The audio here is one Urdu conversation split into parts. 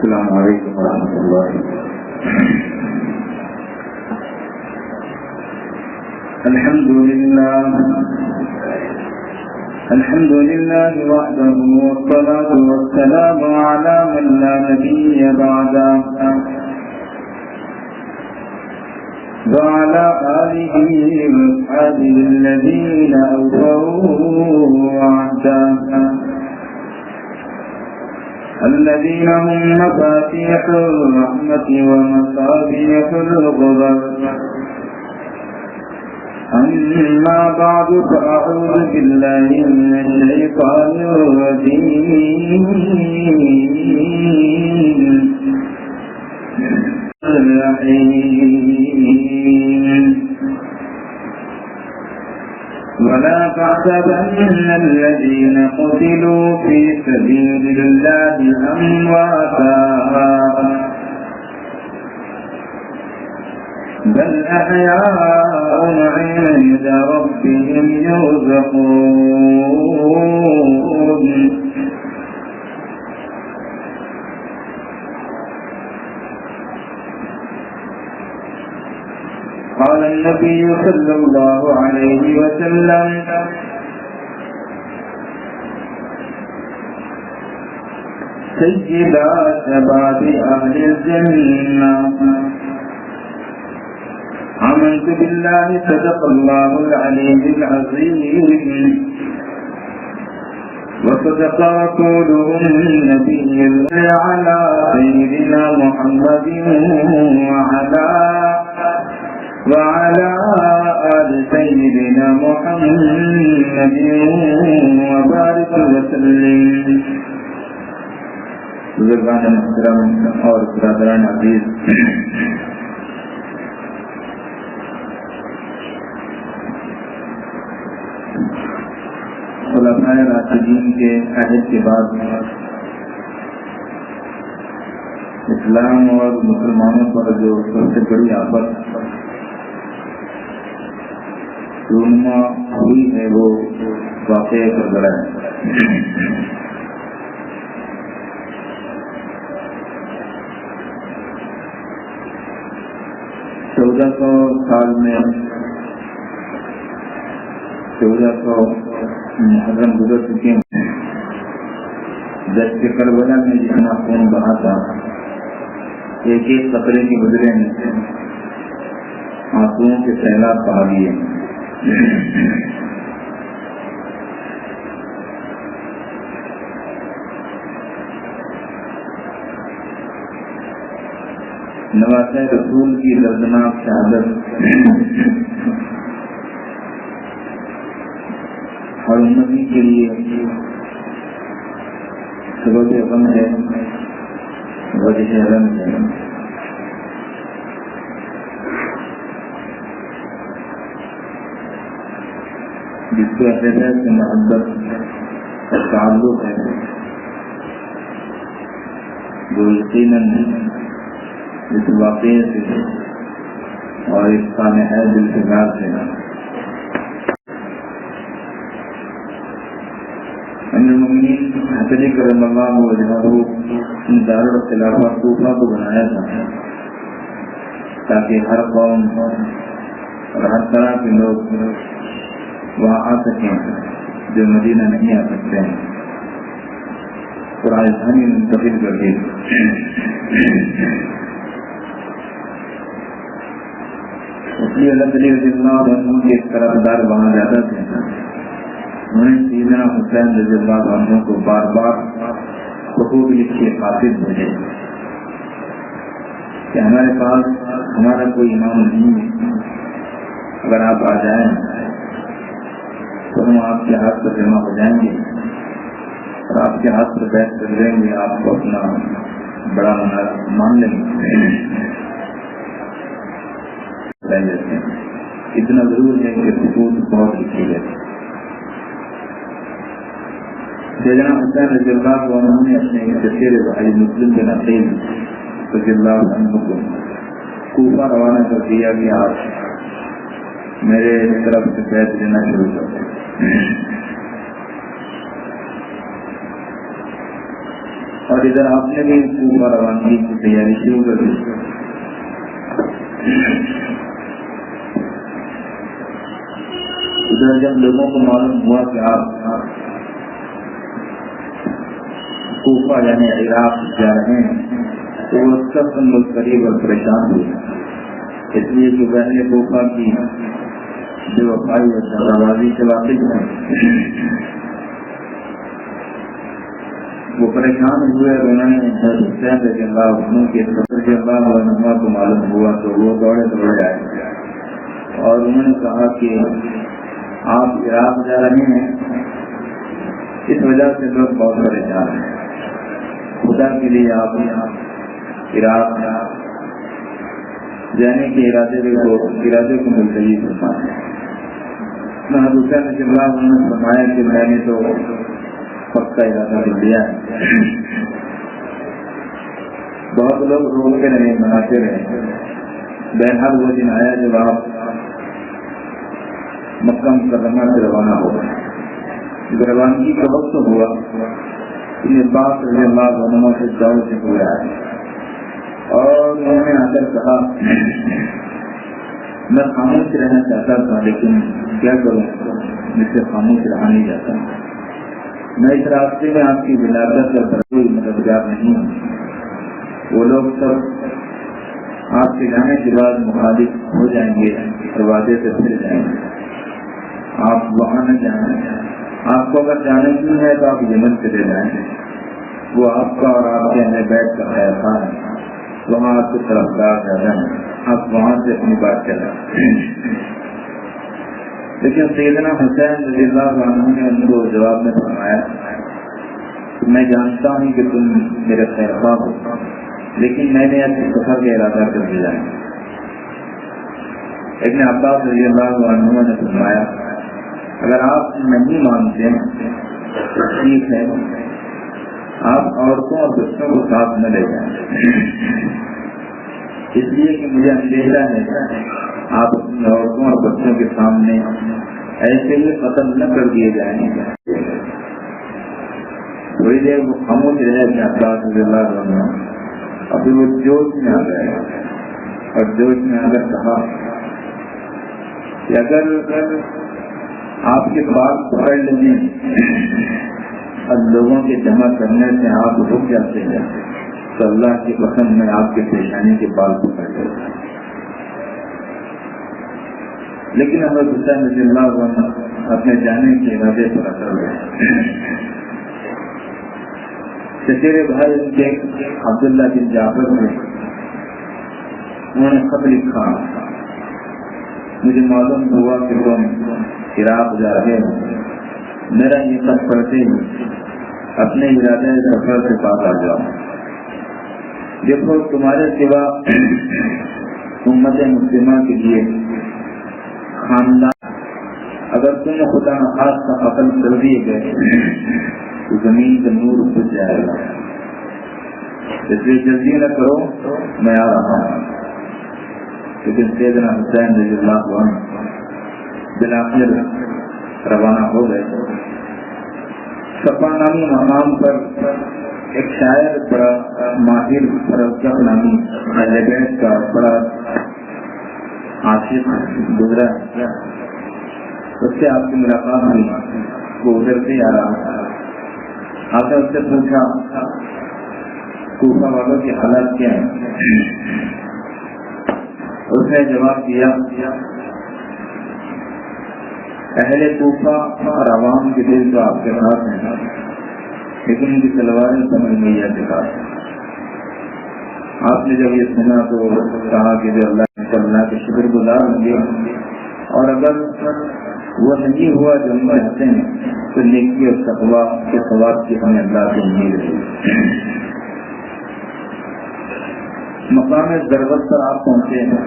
السلام علیکم ورحمۃ اللہ. الحمد لله وحده والصلاة والسلام على من لا نبي بعده وعلى آله وأصحابه الذين أوفوا وعده الذين هم مفاتيح الرحمة ومصابيح الغضب. أما بعد فأعوذ بالله من الشيطان الرجيم ولا تحسبن الذين قتلوا في سبيل الله أمواتا بل أحياء عند ربهم يرزقون. قال النبي صلى الله عليه وسلم سيدا شباب أهل الجنة آمنت بالله صدق الله العلي العظيم وصدق رسوله النبي على سيدنا محمد وعلى آل سيدنا محمد وبارك وسلم. بزرگان محترم اور برادران عزیز، خلفائے راشدین کے عہد کے بعد اسلام اور مسلمانوں پر جو سب سے بڑی آفت رونما ہوئی ہے وہ واقعہ کربلا ہے. 1400 سال میں 1400 محرم گزر چکے ہیں. جب کہ کربلا میں جتنا خون بہا تھا ایک ایک قطرے کے بدلے میں آنسوؤں کے سیلاب بہا دیے. نواسہ رسول کی دردناک شہادت ہر امتی کے لیے سبب غم ہے، وجہ رنج ہے. جس کو اہلیت سے محبت کا تعلق ہے جو یقیناً اس واقعے سے اور اس کا نہایت دلچسپ ہے. المؤمنین حسن کرم اللہ وجہہ دارالخلافہ کوفہ کو بنایا تھا تاکہ ہر قوم اور ہر طرح کے لوگ وہاں آ سکیں جو مدینہ نہیں آ سکتے ہیں. اور راجدھانی منتقل کر دی. اس لیے اللہ کے طرفدار وہاں زیادہ تھے. انہوں نے سیدنا حسین رضی اللہ عنہ کو بار بار خطوط لکھ کے خاطر بھیجے کہ ہمارے پاس ہمارا کوئی امام نہیں ہے، اگر آپ آ جائیں تو ہم آپ کے ہاتھ پر جمع ہو جائیں گے اور آپ کے ہاتھ پر بیٹھ کر لیں گے، آپ کو اپنا بڑا مان لیں گے. اتنا ضرور ہے کہ خطوط بہت لکھی گئی. سیدنا حسین رضی اللہ عنہ نے اپنے چچیرے بھائی مسلم بن عقیل رضی اللہ عنہ کو کوفہ روانہ کر دیا کہ آپ میرے طرف سے بیعت لینا شروع کر دیں. اور ادھر آپ نے بھی کوفہ روانگی کی تیاری شروع کر دی. ادھر جب لوگوں کو معلوم ہوا کہ آپ کوفہ یعنی عراق جا رہے ہیں تو وہ سب مضطرب اور پریشان ہوئے، اس لیے کہ پہلے کوفہ کی جو وفائی اور شہرآبادی سے واقف ہیں وہ پریشان ہوئے. اور انہوں نے حسین رضی اللہ عنہ کے رضی اللہ عنہ کو معلوم ہوا تو وہ دوڑے آئے اور انہوں نے کہا کہ آپ عراق جا رہے ہیں، اس وجہ سے لوگ بہت پریشان ہیں، خدا کے لیے آپ عراق جانے کے ارادے کو ملتوی فرمائیں. حسین رضی اللہ عنہ نے فرمایا کہ میں نے تو پکا ارادہ کر لیا ہے. بہت لوگ روکتے رہے، مناتے رہے. بہرحال وہ دن آیا جب آپ مکہ مکرمہ سے روانہ ہو گئے. روانگی کا وقت ہوا، عباس رضی اللہ عنہ سے جاؤ سے پورا ہے اور انہوں نے آ کر کہا میں خاموش رہنا چاہتا تھا لیکن کیا کروں، مجھ سے خاموش رہا نہیں جاتا. میں اس راستے میں آپ کی ولادت کا کوئی مددگار نہیں ہوں. وہ لوگ سب آپ کے جانے کے بعد مخالف ہو جائیں گے اور وعدے سے پھر جائیں گے. آپ وہاں نہ جائیں. آپ کو اگر جانے کی ہے تو آپ یمن چلے جائیں. وہ آپ کا اور آپ کے اہل بیت کا خیر خواہ ہے، وہاں آپ کے طرفدار زیادہ ہیں، آپ وہاں سے اپنی بات چلائیں. لیکن سیدنا حسین رضی اللہ عنہ نے ان کو جواب میں فرمایا کہ میں جانتا ہوں کہ تم میرے خیر خواہ ہو، لیکن میں نے اپنے سفر کا ارادہ کر دیا ہے. ابن عباس رضی اللہ عنہ نے فرمایا اگر آپ نہیں مانتے تو ٹھیک ہے، آپ عورتوں اور بچوں کو ساتھ نہ لے جائیں، اس لیے کہ مجھے اندیشہ ہے آپ اپنی عورتوں اور بچوں کے سامنے ایسے ہی قتل نہ کر دیے جائیں گے. تھوڑی دیر وہ خاموش رہے اپنے عباس رضی اللہ عنہ. ابھی وہ جوش میں آ گئے اور جوش میں آ کر کہا کہ اگر آپ کے بات پکڑ لینے اور لوگوں کے جمع کرنے سے آپ رک جاتے ہیں تو اللہ کی قسم میں آپ کے پیشانی کے بال پکڑ لیتا. لیکن حضرت حسین رضی اللہ عنہ اپنے جانے کے ارادے پر اثر گئے. چچیرے بھائی ان کے عبداللہ بن جعفر نے انہوں نے خط لکھا، مجھے معلوم ہوا کہ تم عراق جا رہے ہو، میرا یہ خط پڑھتے ہی اپنے ارادے سفر سے پاس آ جاؤ. دیکھو تمہارے سوا امت مسلمہ کے لیے خاندان اگر تم خدا نخواست کا قتل کر دیے گئے تو زمین کا نور بجھ جائے گا، اس لیے جلدی نہ کرو، میں آ رہا ہوں. لیکن سیدنا حسین رضی اللہ عنہ بالآخر روانہ ہو گئے. صفا نامی مقام پر ایک شاعر بڑا ماہر فرزدق نامی اہل بیت کا بڑا عاشق گزرا، اس سے آپ کی ملاقات ہوئی. وہ ادھر سے آ رہا تھا. آپ نے اس سے پوچھا کوفہ والوں کی حالت کیا ہے؟ اس نے جواب دیا اہل کوفہ اور عوام کے دل تو آپ کے ساتھ ہیں لیکن ان کی تلواریں سمجھ میں یہ دکھا. آپ نے جب یہ سنا تو کہا کہ جو اللہ کے شکر گزار ہوں گے اور اگر وہ نہیں ہوا جو ہم چاہتے ہیں تو نیکی اور تقویٰ کے ثواب کی ہمیں اللہ سے امید ہے. مقام ضرورت پر آپ پہنچے ہیں،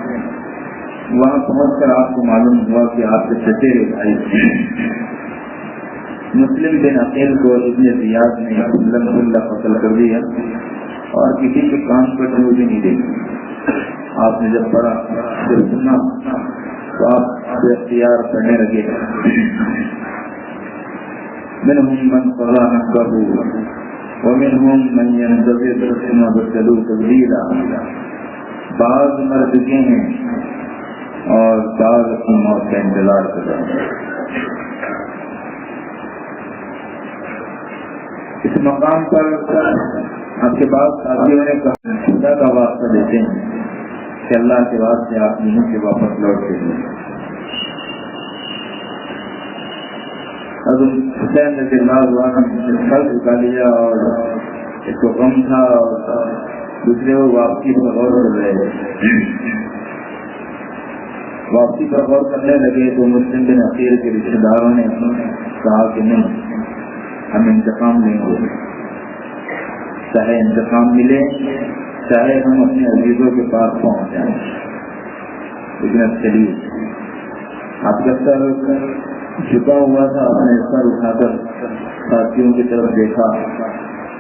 وہاں پہنچ کر آپ کو معلوم ہوا کہ آپ کے چچیرے بھائی مسلم بن عقیل کو ابن زیاد نے اللہ قتل کر دیا اور کسی کے کام پر بھی نہیں دیکھی. آپ نے جب پڑھا جب سنا تو آپ بے اختیار پڑھنے لگے منهم من قضى نحبه ومنهم من ينتظر ثم بدلوا تبديلا، بعض مر چکے ہیں اور بعض اپنی موت کا انتظار کر رہے ہیں۔ اس مقام پر آپ کے بعض ساتھیوں نے کہا خدا کا واسطہ دیتے ہیں کہ اللہ کے واسطے آپ یہیں سے واپس لوٹ کے دیں۔ حضرت حسین رضی اللہ عنہ نے سر جھکا لیا اور اس کو غم تھا اور دوسرے وہ واپسی پر غور کر رہے تھے۔ واپسی پر غور کرنے لگے تو مسلم بن عقیل کے رشتے داروں نے کہا کہ نہیں، ہم انتقام لیں گے، چاہے انتقام ملے چاہے ہم اپنے عزیزوں کے پاس پہنچ جائیں، لیکن اب چلیے۔ آپ کا سر جھکا ہوا تھا، اپنے سر اٹھا کر ساتھیوں کی طرف دیکھا،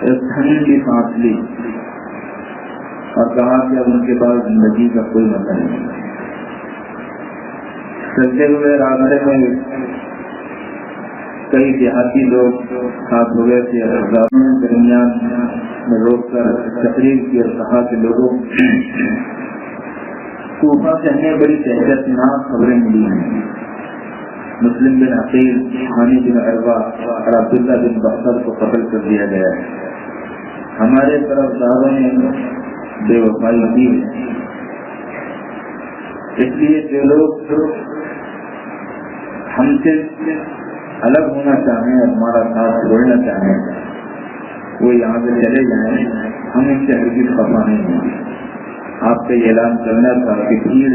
ایک ٹھنڈی سانس لی اور کہا کہ اب ان کے پاس زندگی کا کوئی مطلب نہیں۔ چلتے ہوئے راستے میں کئی دیہاتی لوگ ساتھ ہو گئے تھے، درمیان میں روک کر تقریر کی اور کہا کہ لوگوں کوفہ سے ہمیں بڑی دہشتناک خبریں ملی ہیں، مسلم بن عقیل، حانی بن عربہ اور عبداللہ بن بختر کو قتل کر دیا گیا ہے۔ ہمارے طرفداروں نے بے وفائی کی ہے، اس لیے جو لوگ ہم سے الگ ہونا چاہیں، ہمارا ساتھ چھوڑنا چاہیں، وہ یہاں سے چلے جائیں، ہم ان سے ہرگز خفا نہیں ہوں۔ آپ کا یہ اعلان کرنا تھا کہ بھیڑ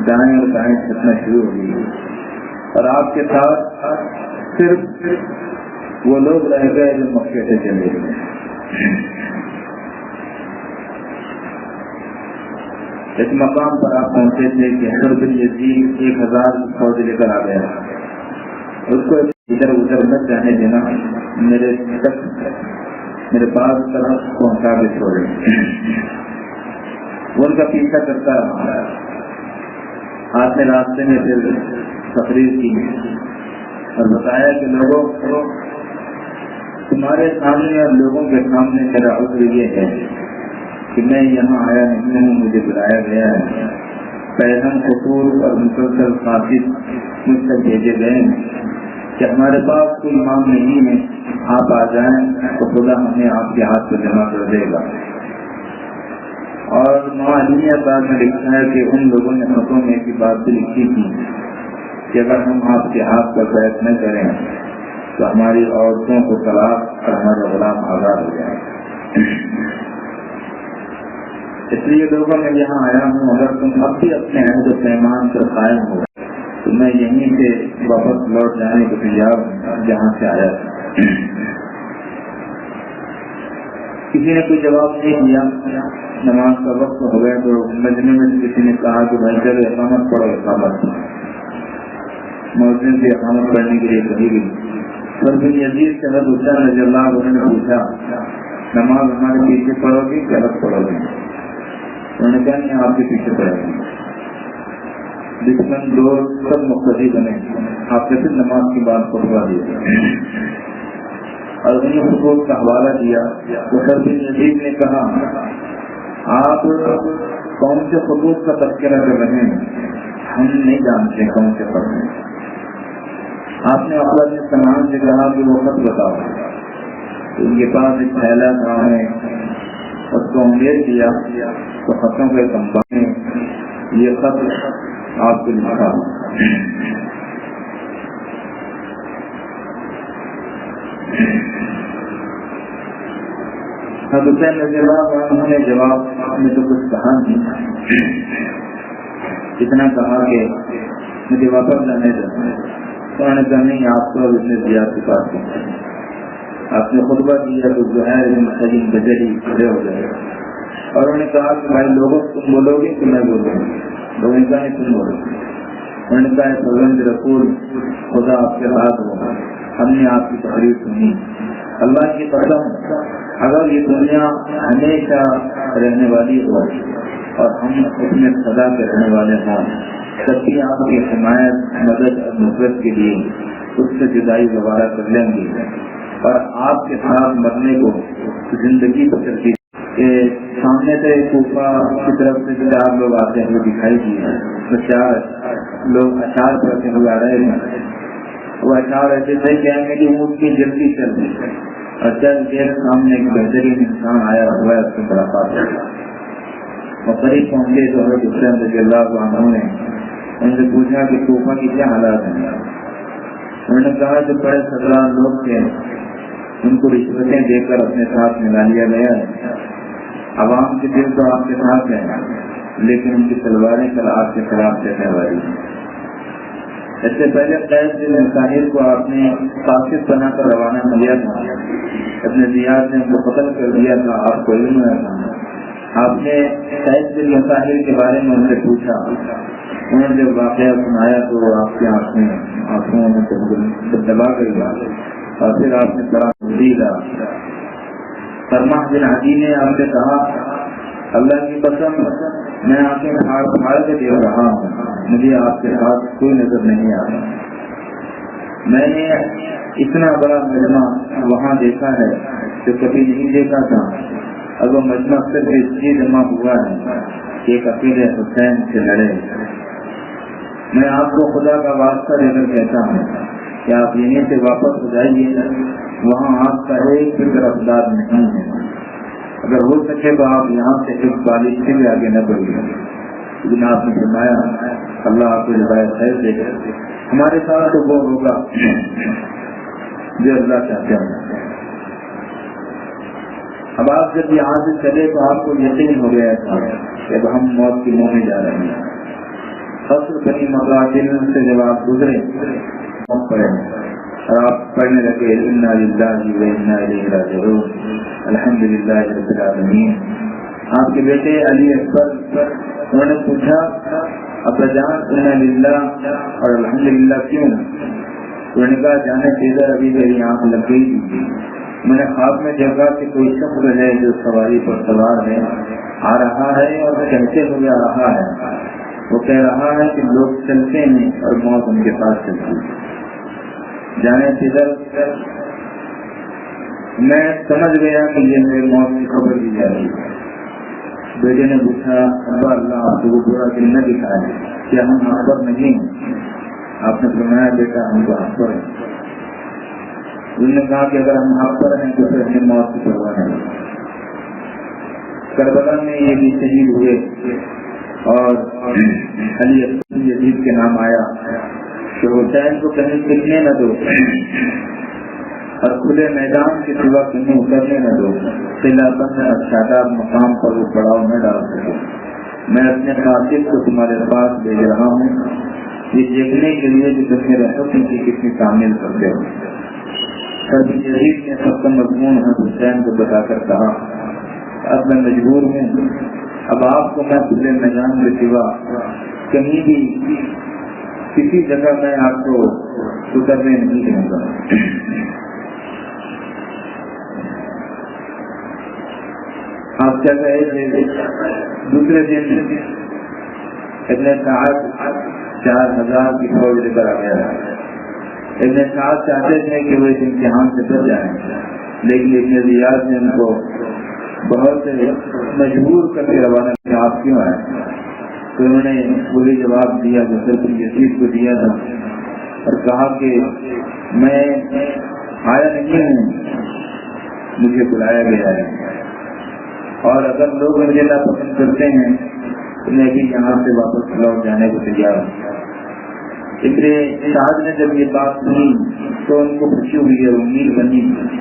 دائیں اور بائیں چھٹنا شروع ہو گئی اور آپ کے ساتھ صرف وہ لوگ رہ گئے جو مکے سے چلے گئے۔ اس مقام پر آپ پہنچے تھے کہ حضرت بن یزید 1000 فوج لے کر آ گیا، اس کو ادھر ادھر مت جانے دینا، میرے پاس طرف پہنچا کے چھوڑے۔ وہ ان کا پیچھا کرتا رہا، آپ نے راستے میں پھر تقریر کی اور بتایا کہ لوگوں تمہارے سامنے اور لوگوں کے سامنے میرا عذر یہ ہے کہ میں یہاں آیا نہیں ہوں، مجھے بلایا گیا ہے، پیغام خطوط اور مسلسل خاطر مجھ تک بھیجے گئے ہیں کہ ہمارے پاس کوئی امام نہیں ہے، آپ آ جائیں تو خدا ہمیں آپ کے ہاتھ پہ جمع کر دے گا۔ اور معلیہ صاحب نے لکھا ہے کہ ان لوگوں نے خطوں میں ایک بات بھی لکھی تھی کہ اگر ہم آپ کے ہاتھ پر بیعت نہ کریں تو ہماری عورتوں کو طلاق اور ہمارے غلام آزاد ہو جائیں۔ اس لیے لوگوں میں یہاں آیا ہوں، اگر تم اب بھی اپنے عہد و پیمان پر قائم ہو تو میں یہیں سے واپس لوٹ جانے کو تیار ہوں جہاں سے آیا تھا۔ کسی نے کوئی جواب نہیں دیا، نماز کا وقت ہو گیا تو مجمع میں کسی نے کہا کہ بھائی چلو اقامت پڑھو، اقامت مؤذن سے اقامت پڑھنے کے لیے کہی گئی۔ سر بن یزید سے حضرت حسین رضی اللہ عنہ نے پوچھا نماز ہمارے پیچھے پڑھو گی کہ الگ پڑھو گی؟ انہوں نے کہا نہیں، آپ کے پیچھے پڑھیں گے۔ دشمن دوست سب مقتدی بنے، آپ نے پھر نماز کی بات پڑھوا دی اور انہیں حقوق کا حوالہ دیا۔ تو سر بن یزید نے کہا آپ کون سے خطوط کا تذکرہ کر رہے ہیں؟ ہم نہیں جانتے کون سے خط ہیں۔ آپ نے اقبال نے سامان سے کہا کہ وہ خط بتاؤ، ان کے پاس ایک تھیلا تھا، اس کو انگیز دیا تو خطوں کے کمپانی یہ خط آپ کو لکھا۔ حسین رضی اللہ عنہ نے جواب میں تو کچھ کہا نہیں، اتنا کہا کہ مجھے واپس جانے دیں۔ انہوں نے کہا نہیں، آپ کو اب اتنے زیادہ پاس نہیں، آپ نے خطبہ دیا تو زہیر بن سلیم بجری کھڑے ہو گئے اور انہوں نے کہا کہ بھائی لوگوں تم بولو گے کہ میں بولوں گی؟ لوگوں نے کہا نہیں تم بولو گے۔ انہوں نے کہا فرزند رسول خدا آپ کے ساتھ ہو، ہم نے آپ کی تقریر سنی، اللہ کی قسم اگر یہ دنیا ہمیشہ رہنے والی ہو اور ہم اس میں سدا کے رہنے والے ہوں، تب بھی آپ کی حمایت، مدد اور نصرت کے لیے اس سے جدائی دوبارہ کر لیں گے۔ اور آپ کے ساتھ مرنے کو زندگی بسر کی. کہ سامنے سے کوفہ کی طرف سے 4 لوگ آتے ہوئے دکھائی دیے تو 4 لوگ اشعار پڑھتے ہوئے آ رہے ہیں. وہ اشعار ایسے تھے کہ میری اونٹ کی جلدی چل رہی اور چل کے سامنے ایک بہترین انسان آیا ہوا ہے, اس کو ملاقات ہو گیا. اور قریب پہنچے تو حضرت حسین رضی اللہ عنہ نے ان سے پوچھا کہ کوفہ کی کیا حالات ہیں. انہوں نے کہا جو بڑے سردار لوگ تھے ان کو رشوتیں دے کر اپنے ساتھ ملا لیا گیا ہے. عوام کے دل تو آپ کے ساتھ ہیں لیکن ان کی تلواریں کل آپ کے خلاف چلنے والی ہیں. اس سے پہلے قید دین اساطیر کو آپ نے قاصد بنا کر روانہ کیا تھا. اپنے زیاد نے ان کو قتل کر دیا تھا, آپ کو علم ہوا تھا. آپ نے قید دین اساطیر کے بارے میں ان سے پوچھا. انہوں نے جب واقعہ سنایا تو آپ کے آنکھوں میں دبا کر اور پھر آپ نے طرح دیدہ فرما بن عدی نے آپ سے کہا اللہ کی قسم میں آنکھیں پھاڑ کے دیکھ رہا ہوں, مجھے آپ کے ساتھ کوئی نظر نہیں آتا. میں نے اتنا بڑا مجمع وہاں دیکھا ہے جو کبھی نہیں دیکھا تھا. اب وہ مجمع صرف اس لیے جمع ہوا ہے کہ ایک اکیلے حسین سے لڑے. میں آپ کو خدا کا واسطہ دے کر کہتا ہوں کہ آپ یہیں سے واپس ہو جائیے, وہاں آپ کا ایک بھی طرفدار نہیں ہے. اگر ہو سکے تو آپ یہاں سے ایک بالغ سے بھی آگے نہ بڑھیے. لیکن آپ نے فرمایا اللہ آپ کو ہدایت خیر دے گا. ہمارے ساتھ تو وہ ہوگا جو اللہ چاہتے ہیں. اب آپ جب یہاں سے چلے تو آپ کو یقین ہو گیا تھا کہ اب ہم موت کی منہ میں جا رہے ہیں. فصل بنی مقاتل سے جب آپ گزرے پڑے اور آپ پڑھنے لگے انا للہ و انا الیہ راجعون الحمدللہ رب العالمین. آپ کے بیٹے علی اکبر انہوں نے پوچھا ابا جان انا للہ اور الحمدللہ کیوں؟ انہوں نے کہا جانے سے ابھی میری آنکھ لگ گئی تھی. میں نے خواب میں دیکھا کہ کوئی شخص ہے جو سواری پر سوار ہے, آ رہا ہے اور کہتے ہوئے آ رہا ہے. وہ کہہ رہا ہے کہ لوگ چلتے ہیں اور موت ان کے پاس چلتی ہے. جانے سے میں سمجھ گیا کہ یہ میری موت کی خبر دی جا رہی ہے. بیٹے نے پوچھا ابا اللہ آپ کو پورا دن نہ دکھائے کیا ہم آپ پر نہیں ہیں؟ آپ نے فرمایا بیٹا ہم تو آپ پر ہیں. انہوں نے کہا کہ اگر ہم آپ پر ہیں تو پھر ہمیں موت کی پرواہ نہیں. کربلا میں یہ بھی شہید ہوئے اور علی یزید کے نام آیا کہ حسین کو کہیں ٹکنے نہ دو اور کھلے میدان کے سوا کہیں اترنے نہ دو. قلعہ بند شاداب مقام پر وہ پڑاؤ نہ ڈال سکے. میں اپنے قاصد کو تمہارے پاس بھیج رہا ہوں یہ دیکھنے کے لیے کہ تم میرے حکم کی کتنی تعمیل کرتے ہو. کبھی یزید نے سب کا مضمون حسین کو بتا کر کہا اب میں مجبور ہوں, اب آپ کو میں کھلے میدان کے سوا کہیں بھی کسی جگہ میں آپ کو اترنے نہیں دوں گا. آپ کیا کہے تھے دوسرے دن ابن سعد 4000 کی فوج لے کر آ گیا. ابن سعد چاہتے تھے کہ وہ اس امتحان سے بچ جائیں, لیکن ابن زیاد نے ان کو بہت مجبور کر کے روانہ کیا آپ کیوں آئے. تو انہوں نے وہی جواب دیا جو صرف یزید کو دیا تھا اور کہا کہ میں آیا نہیں ہوں, مجھے بلایا گیا ہے اور اگر لوگ مجھے ناپسند کرتے ہیں تو میں بھی یہاں سے واپس لوٹ جانے کو تیار ہوں. ابن سعد نے جب یہ بات سنی تو ان کو خوشی ہوئی اور امید بنی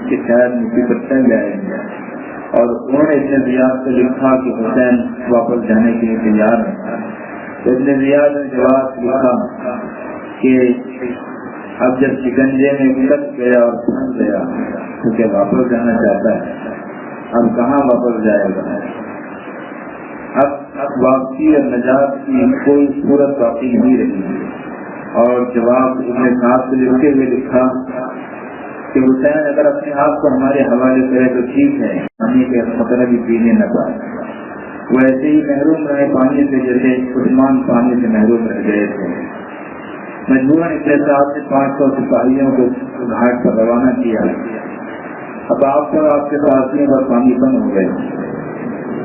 کہ شاید مصیبت ٹل جائے اور انہوں نے ابن زیاد کو لکھا کہ حسین واپس جانے کے لیے تیار ہے. تو ابن زیاد نے جواب لکھا کہ اب جب شکنجے میں پھنس گیا اور پھنس گیا تو کیا واپس جانا چاہتا ہے؟ اب کہاں واپس جائے گا؟ اب واپسی اور نجات کی کوئی صورت باقی نہیں رہی. اور جواب ابن سعد سے لکھتے ہوئے لکھا کہ حسین اگر اپنے آپ کو ہمارے حوالے کرے تو ٹھیک ہے, پانی کے خطرہ بھی پینے نہ پائے. وہ ایسے ہی محروم رہے پانی سے جیسے عثمان پانی سے محروم رہ گئے تھے. مجبوراً ابن سعد نے 500 سپاہیوں کو گھاٹ پر روانہ کیا اب آپ پر آپ کے ساتھیوں پر پانی کم ہو گئے،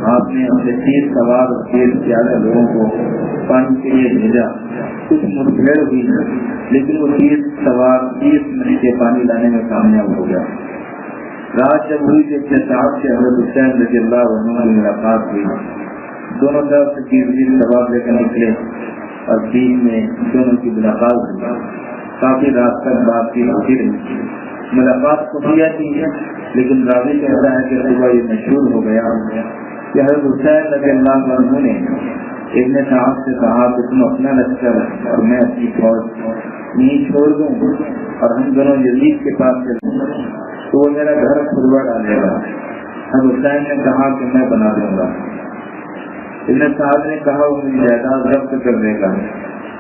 آپ نے اپنے 30 سوار اور 30 زیادہ لوگوں کو پانی کے لیے بھیجا، کچھ مٹبھیڑ ہوئی لیکن وہ 30 سوار 30 منٹ کے پانی لانے میں کامیاب ہو گیا۔ رات جب ہوئی تو اپنے صاحب سے حضرت حسین رضی اللہ عنہ کی ملاقات ہوئی، دونوں طرف سے 30 سوار لے کر نکلے اور بیچ میں دونوں کی ملاقات ہوئی، کافی رات تک بات چیت ہوتی رہی۔ ملاقات خفیہ تھی لیکن راوی کہتا ہے کہ صبح یہ مشہور ہو گیا کہ حضرت حسین رضی اللہ عنہ نے ابن صاحب سے کہا کہ تم اپنا لشکر اور میں اپنی فوج نہیں چھوڑ دوں اور ہم دونوں یزید کے پاس چلیں تو وہ میرا گھر کھلوا ڈالے گا۔ حضرت حسین نے کہا کہ میں بنا دوں گا۔ ابن صاحب نے کہا وہ میری جائیداد ضبط کر دے گا۔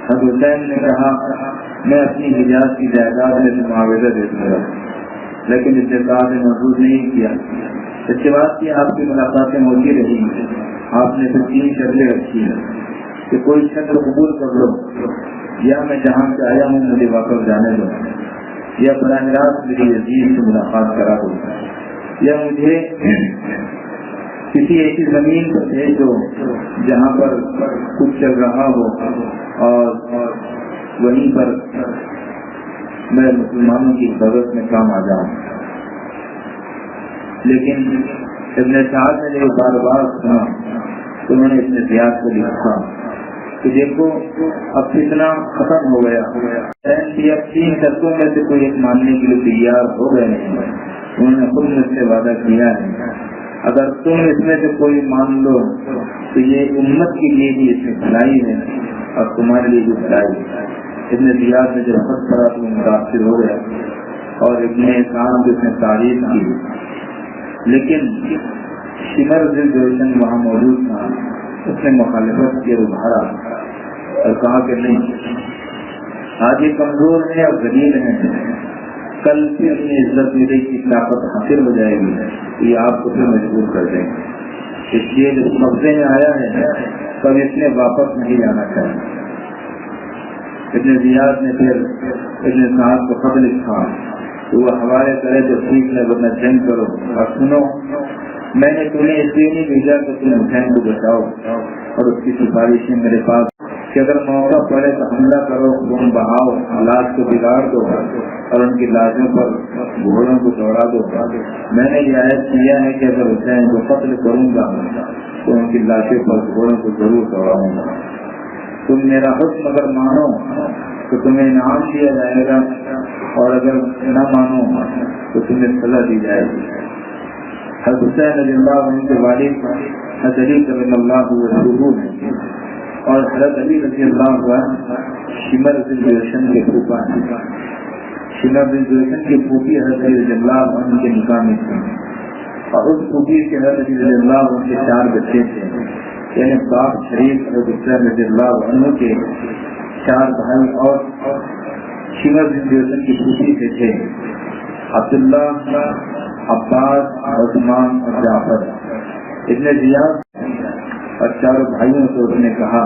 حضرت حسین نے کہا میں اپنی حجاز کی جائیداد میں معاوضہ دے دوں گا، لیکن ابن صاحب نے منظور نہیں کیا۔ اس کے بعد کی آپ کی ملاقاتیں ہوتی رہی، آپ نے پھر 3 شرطیں رکھی کہ کوئی شرط قبول کر لو، یا میں جہاں سے آیا ہوں مجھے واپس جانے دو، یا براہ راست میری یزید سے ملاقات کرا دو، یا مجھے کسی ایسی زمین پر بھیج دو جہاں پر کچھ چل رہا ہو اور وہیں پر میں مسلمانوں کی حفاظت میں کام آ جاؤں۔ لیکن ابن صاحب نے جب بار بار سنا تو انہوں نے ابن زیاد کو لکھا کہ دیکھو اب فتنہ ختم ہو گیا، اب 3 شرطوں میں سے کوئی ایک ماننے کے لیے تیار ہو گئے نہیں، انہوں نے خود مجھ سے وعدہ کیا ہے اگر تم اس میں سے کوئی مان لو تو یہ امت کے لیے بھی اس میں بھلائی ہے اور تمہارے لیے بھی بھلائی ہے۔ ابن زیاد نے جب خط پڑھا تو متاثر ہو گیا اور ابن کام کی اس نے تعریف کی، لیکن شمر ذوالجلال وہاں موجود تھا، اس نے مخالفت کی اور ابھارا اور کہا کہ نہیں، آج یہ کمزور ہے اور ذلیل ہے، کل پھر اپنی عزت ملے کی طاقت حاصل ہو جائے گی تو یہ آپ کو پھر مجبور کر دیں گے، اس لیے جب قبضے میں آیا ہے تب اس نے واپس نہیں جانا چاہیے۔ ابن زیاد نے پھر ابن صاحب کو خط لکھا تو وہ حوالے کرے تو ٹھیک ہے ورنہ جنگ کرو، اور سنو میں نے تمہیں اس لیے نہیں بھیجا کہ تم حسین کو بچاؤ اور اس کی سفارشیں میرے پاس کہ اگر موقع پڑے تو حملہ کرو، خون بہاؤ، حالات کو بگاڑ دو اور ان کی لاشوں پر گھوڑوں کو دوڑا دو۔ میں نے یہ عہد کیا ہے کہ اگر حسین کو قتل کروں گا تو ان کی لاشوں پر گھوڑوں کو ضرور دوڑاؤں گا۔ تم میرا حکم اگر مانو تو تمہیں انعام دیا جائے گا اور اگر نہ مانو تو تمہیں سزا دی جائے گی۔ حضرت حسین رضی اللہ عنہ کے والد حضرت علی رضی اللہ عنہ اور حضرت علی رضی اللہ عنہ شمر ذوالجلال کے پھوپھا ہیں۔ شمر ذوالجلال کی پھوپھی حضرت علی رضی اللہ عنہ کے نکاح میں تھی اور اس پھوپھی کے حضرت علی رضی اللہ عنہ کے 4 بچے تھے، یعنی باپ شریف حضرت حسین رضی اللہ عنہ کے 4 بھائی اور شمر ذوالجلال کی پھوپھی سے تھے عبداللہ، عباس، عثمان اور جعفر۔ ابن زیاد اور 4 بھائیوں سے اس نے کہا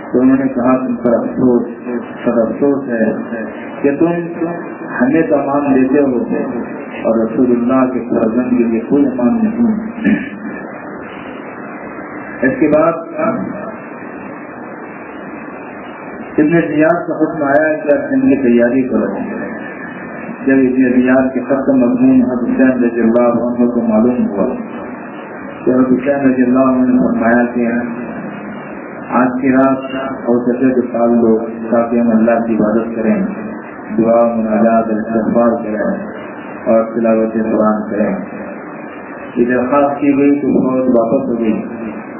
تو انہوں نے کہا تم پر افسوس ہے کہ تم ہمیں تو امان دیتے ہو اور رسول اللہ کے فرزند کے لیے کوئی امان نہیں۔ اس کے بعد ابن زیاد کا حکم آیا کہ آپ جنگ کی تیاری کرو۔ جب ابن زیاد کے خط کا مضمون حضرت حسین رضی اللہ عنہ کو معلوم ہوا تو حضرت حسین رضی اللہ عنہ نے فرمایا کہ آج کی رات اور سچے کو سال لو تاکہ ہم اللہ کی عبادت کریں، دعا، مناجات، استغفار کریں اور تلاوت قرآن کریں۔ یہ درخواست کی گئی تو فوج واپس ہو گئی۔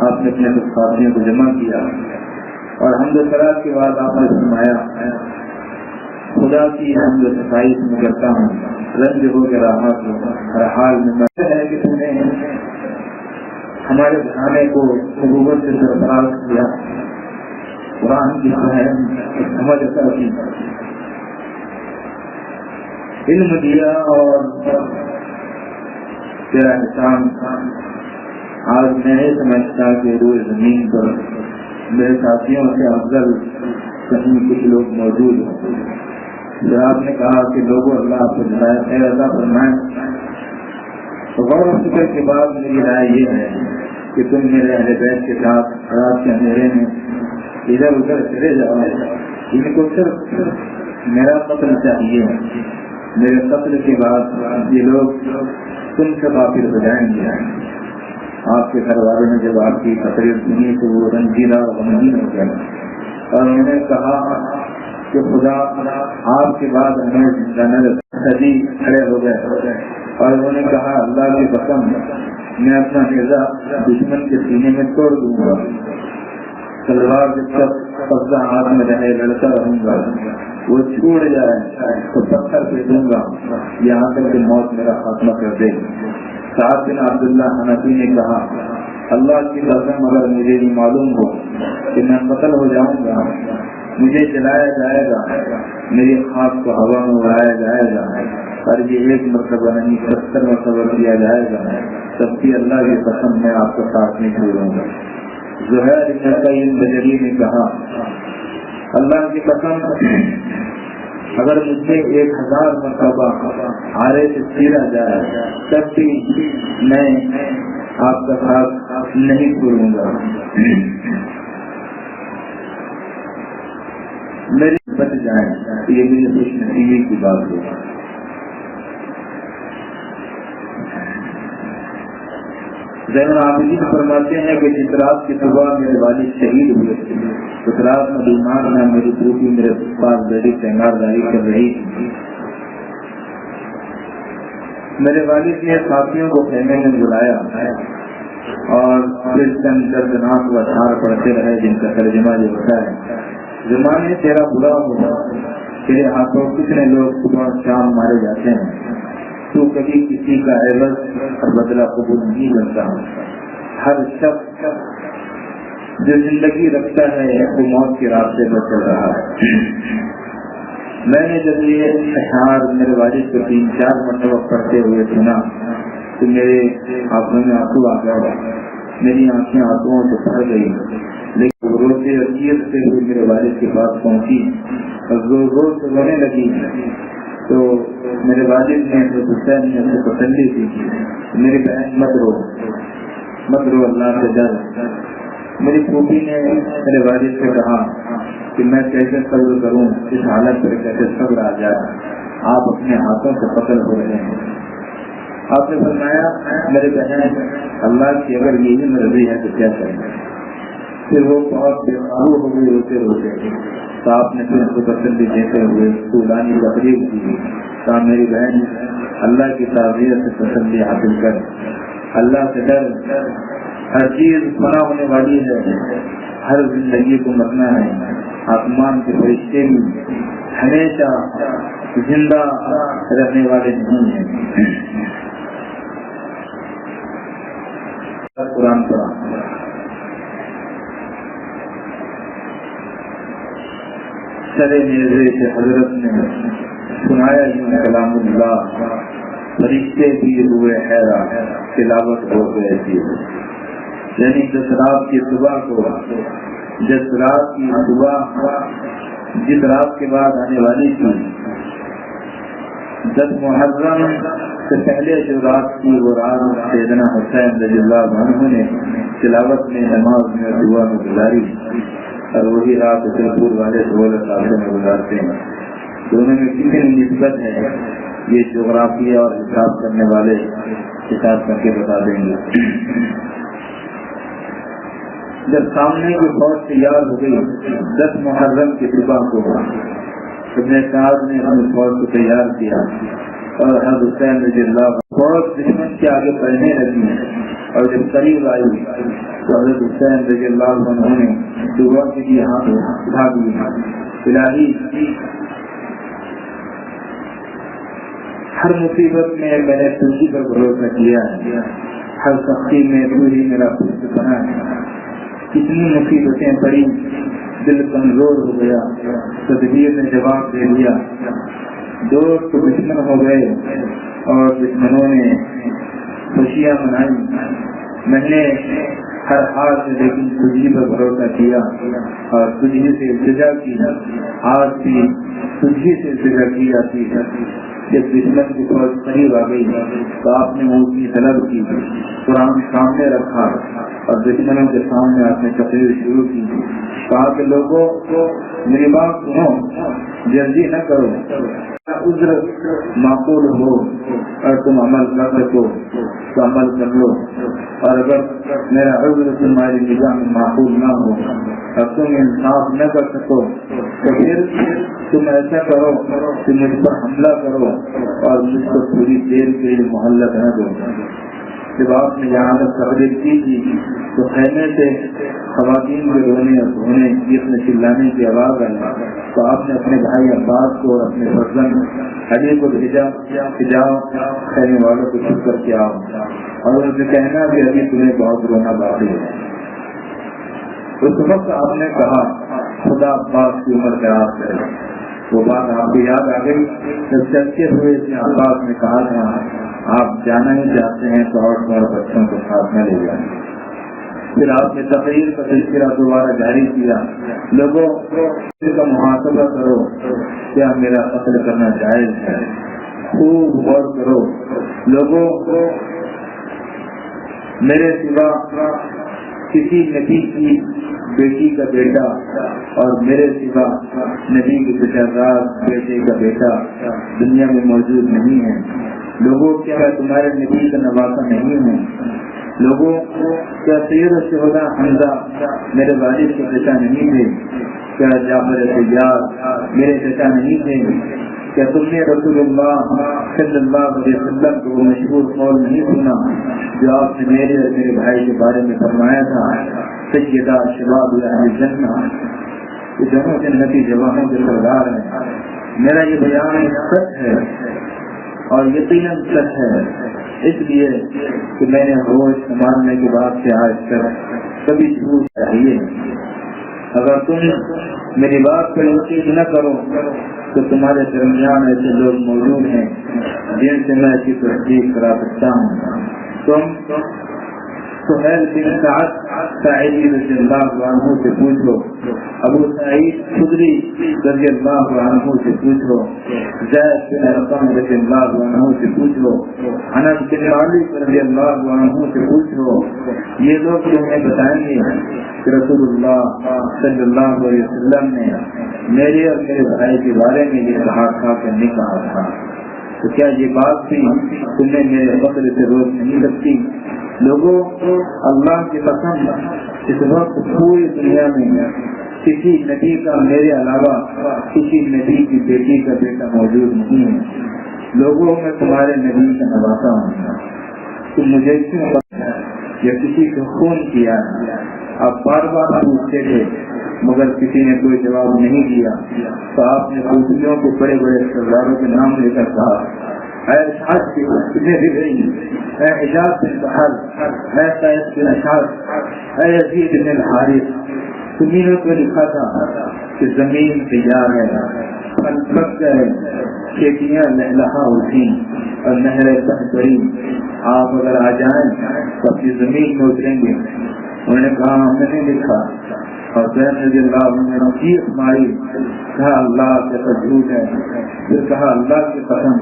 آپ نے اپنے ساتھیوں کو جمع کیا اور حمد و ثنا کے بعد آپ نے فرمایا خدا کی حمد و ستائش میں کرتا ہوں، رنج ہو کے راحت ہو، ہر حال میں مطلب ہے کہ تم نے ہمارے گھرانے کو نبوت سے سرفراز کیا، قرآن کی سمجھ عطا کی، علم دیا اور تیرا احسان۔ آج میں نہیں سمجھتا کہ روئے زمین پر میرے ساتھیوں سے افضل کہیں کچھ لوگ موجود ہیں۔ جب آپ نے کہا کہ لوگوں اللہ آپ کو جلائے خیر عطا فرمائے غور و فکر کے بعد میری رائے یہ ہے کہ تم میرے اہل بیت کے ساتھ رات کے اندھیرے میں ادھر ادھر چلے جاؤ، ان کو صرف میرا قتل چاہیے، میرے قتل کے بعد یہ لوگ تم سے غافل ہو جائیں گے۔ آپ کے گھر والوں نے جب آپ کی تقریر سنی تو وہ رنجیدہ اور غمگین ہو گیا، اور انہوں نے کہا کہ خدا آپ کے بعد ہمیں صدی کھڑے ہو گئے، اور انہوں نے کہا اللہ کی قسم میں اپنا نیزہ دشمن کے سینے میں توڑ دوں گا، تلوار جب تک قبضہ ہاتھ میں رہے لڑتا رہوں گا، وہ چھوڑ جائے تو پتھر پہ دوں گا یہاں تک کہ موت میرا خاتمہ کر دے۔ سعد بن عبداللہ حنفی نے کہا اللہ کی قسم اگر مجھے یہ معلوم ہو کہ میں قتل ہو جاؤں گا، مجھے جلایا جائے گا، میری خاک کو ہوا میں اڑایا جائے گا، اور یہ ایک مرتبہ نہیں 70 مرتبہ کیا جائے گا، تب بھی اللہ کی قسم میں آپ کا ساتھ نہیں چھوڑوں گا۔ زہیر بن قیم بجلی نے کہا اللہ کی قسم اگر مجھے 1000 مرتبہ آرے سے چیرا جائے تب بھی میں آپ کا ساتھ نہیں چھوڑوں گا۔ میری بچ جائیں یہ میری خوش نصیبی کی بات ہے۔ زین العابدین فرماتے ہیں کہ جس رات کی صبح میرے والد شہید ہوئے اس رات میں بیمار میں میری پوری میرے پاس بڑی تیمارداری کر رہی تھی۔ میرے والد نے ساتھیوں کو خیمے میں بلایا اور پھر چند دردناک اشعار پڑھتے رہے جن کا ترجمہ یہ ہوتا ہے زمانے تیرا برا ہوگا، تیرے ہاتھوں کتنے لوگ صبح شام مارے جاتے ہیں، تو کبھی کسی کا عوض اور بدلہ قبول نہیں کرتا۔ ہر شخص جو زندگی رکھتا ہے وہ موت کے راستے پر چل رہا ہے۔ میں نے جب یہ اشعار میرے والد کو 3-4 مرتبہ پڑھتے ہوئے سنا تو میرے آنکھوں میں آنسو آ گیا، میری آنکھیں آنسوؤں سے بھر گئی، لیکن روتے اور چیختے ہوئے میرے والد کے پاس پہنچی اور زور زور سے رونے لگی تو میرے والد نے حسین نے اسے تسلی دی، میری بہن مت رو اللہ سے ڈر۔ میری پھوپھی نے میرے والد سے کہا کہ میں کیسے صبر کروں، اس حالت پر کیسے صبر آ جائے، آپ اپنے ہاتھوں سے قتل ہو رہے ہیں۔ آپ نے فرمایا میرے بہن اللہ کی اگر یہی مرضی ہے تو کیا کریں۔ پھر وہ بہت بے قابو ہو گئی روتے روتے، تو آپ نے پھر کو تسلی دیتے ہوئے طولانی تقریر کی، کہا میری بہن اللہ کی تعزیت سے تسلی حاصل کر، اللہ سے ڈر، ہر چیز فنا ہونے والی ہے، ہر زندگی کو مرنا ہے، آسمان کے فرشتے بھی ہمیشہ زندہ رہنے والے نہیں ہیں۔ قرآن پڑھا، سرے نیزے سے حضرت نے سنایا یوں کلام اللہ، فرشتے بھی ہوئے حیران، تلاوت ہو گئے تھی۔ یعنی جس رات کی صبح کو، جس رات کی صبح جس رات کے بعد آنے والی تھی، 10 محرم سے پہلے جو رات تھی وہ رات سیدنا حسین رضی اللہ عنہ نے تلاوت میں، نماز میں، دعا میں گزاری، اور وہی رات اچھلپور والے دولت صاحب میں گزارتے ہیں۔ دونوں میں کتنی نسبت ہے یہ جغرافیہ اور حساب کرنے والے حساب کر کے بتا دیں گے۔ جب سامنے کی فوج تیار ہو گئی 10 محرم کی صبح کو، ابن سعد نے اپنی فوج کو تیار کیا اور حضرت حسین رضی اللہ فوج دشمن کے آگے بڑھنے لگی، اور جب قریب آئی تو حضرت حسین رضی اللہ عنہ نے دعا کے لیے ہاتھ اٹھا دیا، الہی ہر مصیبت میں میں نے تجھی پر بھروسہ کیا ہے، ہر سختی میں تو ہی میرا خود بنا ہے، کتنی مصیبتیں پڑی، دل کمزور ہو گیا، تدبیر نے جواب دے دیا، دوست دشمن ہو گئے اور دشمنوں نے خوشیاں منائی، میں نے ہر حال سے لیکن تجھی پر بھروسہ کیا اور تجھی سے التجا کی، آج بھی تجھی سے التجا کی جاتی ہے، جب دشمن کی فوج قریب آ گئی تو آپ نے منہ کی طلب کی، قرآن سامنے رکھا اور دشمنوں کے سامنے آپ نے تقریر شروع کی. کہا کہ لوگوں میری بات سنو، جلدی نہ کرو، عذر معقول ہو اور تم عمل کر سکو تو عمل کر لو، اور اگر میرا عذر تمہاری نگاہ میں معقول نہ ہو اور تم انصاف نہ کر سکو تو پھر تم ایسا کرو کہ مجھ پر حملہ کرو اور مجھ کو تھوڑی دیر کے لیے مہلت نہ دو. جب آپ نے یہاں تک تقریر کی تھی تو خیمے سے خواتین کے رونے اور دھونے چیخنے چلانے کی آواز آئی تو آپ نے اپنے بھائی عباس کو اور اپنے فرزند علی کو بھیجا کہ جاؤ خیمے والوں کو چھپ کر کے آؤ اور ان سے کہنا کہ ابھی تمہیں بہت رونا باقی ہے. اس وقت آپ نے کہا خدا عباس کی عمر دراز کرے. وہ بات آپ کو یاد آ گئی جب چلتے ہوئے عباس نے کہا تھا آپ جانا ہی چاہتے ہیں تو عورتوں اور بچوں کو ساتھ میں لے جائیں. پھر آپ نے تقریر کا سلسلہ دوبارہ جاری کیا. لوگوں کا محاسبہ کرو، کیا میرا قتل کرنا جائز ہے؟ خوب غور کرو. لوگوں میرے سوا کسی نبی کی بیٹی کا بیٹا اور میرے سوا نبی کے بیٹازاد بیٹے کا بیٹا دنیا میں موجود نہیں ہے. لوگوں کیا میں تمہارے نبی کا نواسا نہیں ہوں؟ لوگوں کیا سید الشہداء حمزہ میرے والد کے بیٹا نہیں تھے؟ کیا جعفر طیار میرے بیٹا نہیں تھے؟ کیا تم نے رسول اللہ صلی اللہ علیہ وسلم کو وہ مشہور قول نہیں سنا جو آپ نے میرے اور میرے بھائی کے بارے میں فرمایا تھا، سیدہ شباب اہل الجنہ، یہ دونوں جنتی جوانوں کے سردار ہیں. میرا یہ بیان سچ ہے اور یقیناً سچ ہے، اس لیے کہ میں نے ہوش سنبھالنے کے بعد سے آج تک کبھی جھوٹ چاہیے. اگر تم میری بات پر یقین نہ کرو تو تمہارے درمیان ایسے لوگ موجود ہیں جن سے میں اس کی تصدیق کرا سکتا ہوں. تم سہیل بن سعد ساعدی رضی اللہ عنہ سے پوچھو، ابو سعید خدری رضی اللہ عنہ سے پوچھو، زید بن ارقم رضی اللہ عنہ سے پوچھو، انس بن مالک رضی اللہ عنہ سے پوچھو. یہ لوگ تمہیں بتائیں گے کہ رسول اللہ صلی اللہ علیہ وسلم نے میرے اور میرے بھائی کے بارے میں یہ کہا تھا کہ نہیں کہا تھا. تو کیا یہ بات بھی تمہیں میرے فضل سے روک نہیں لگتی؟ لوگوں اللہ کی قسم اس وقت پوری دنیا میں کسی نبی کا میرے علاوہ کسی نبی کی بیٹی کا بیٹا موجود نہیں ہے. لوگوں میں تمہارے نبی کا نواسا ہوں. تم مجھے کیوں یا کسی کو خون کیا؟ آپ بار بار پوچھتے تھے مگر کسی نے کوئی جواب نہیں دیا. تو آپ نے پوچھوں کے بڑے بڑے سرداروں کے نام لے کر کہا، اے اشعث کی تجھے بھی گئی، اے حجاز بن بحر، اے قیس بن اشعث، اے یزید بن الحارث، تمہیں کو لکھا تھا کہ زمین تیار ہے، پھل پک گئے، کھیتیاں لہلہا اٹھی اور نہریں بہ گئی، آپ اگر آ جائیں تو اپنی زمین میں اتریں گے. انہوں نے کہا ہم نے نہیں لکھا. اور رضی اللہ عنہ نے چیخ ماری، کہا اللہ سے تو جھوٹ ہے. پھر کہا اللہ کی قسم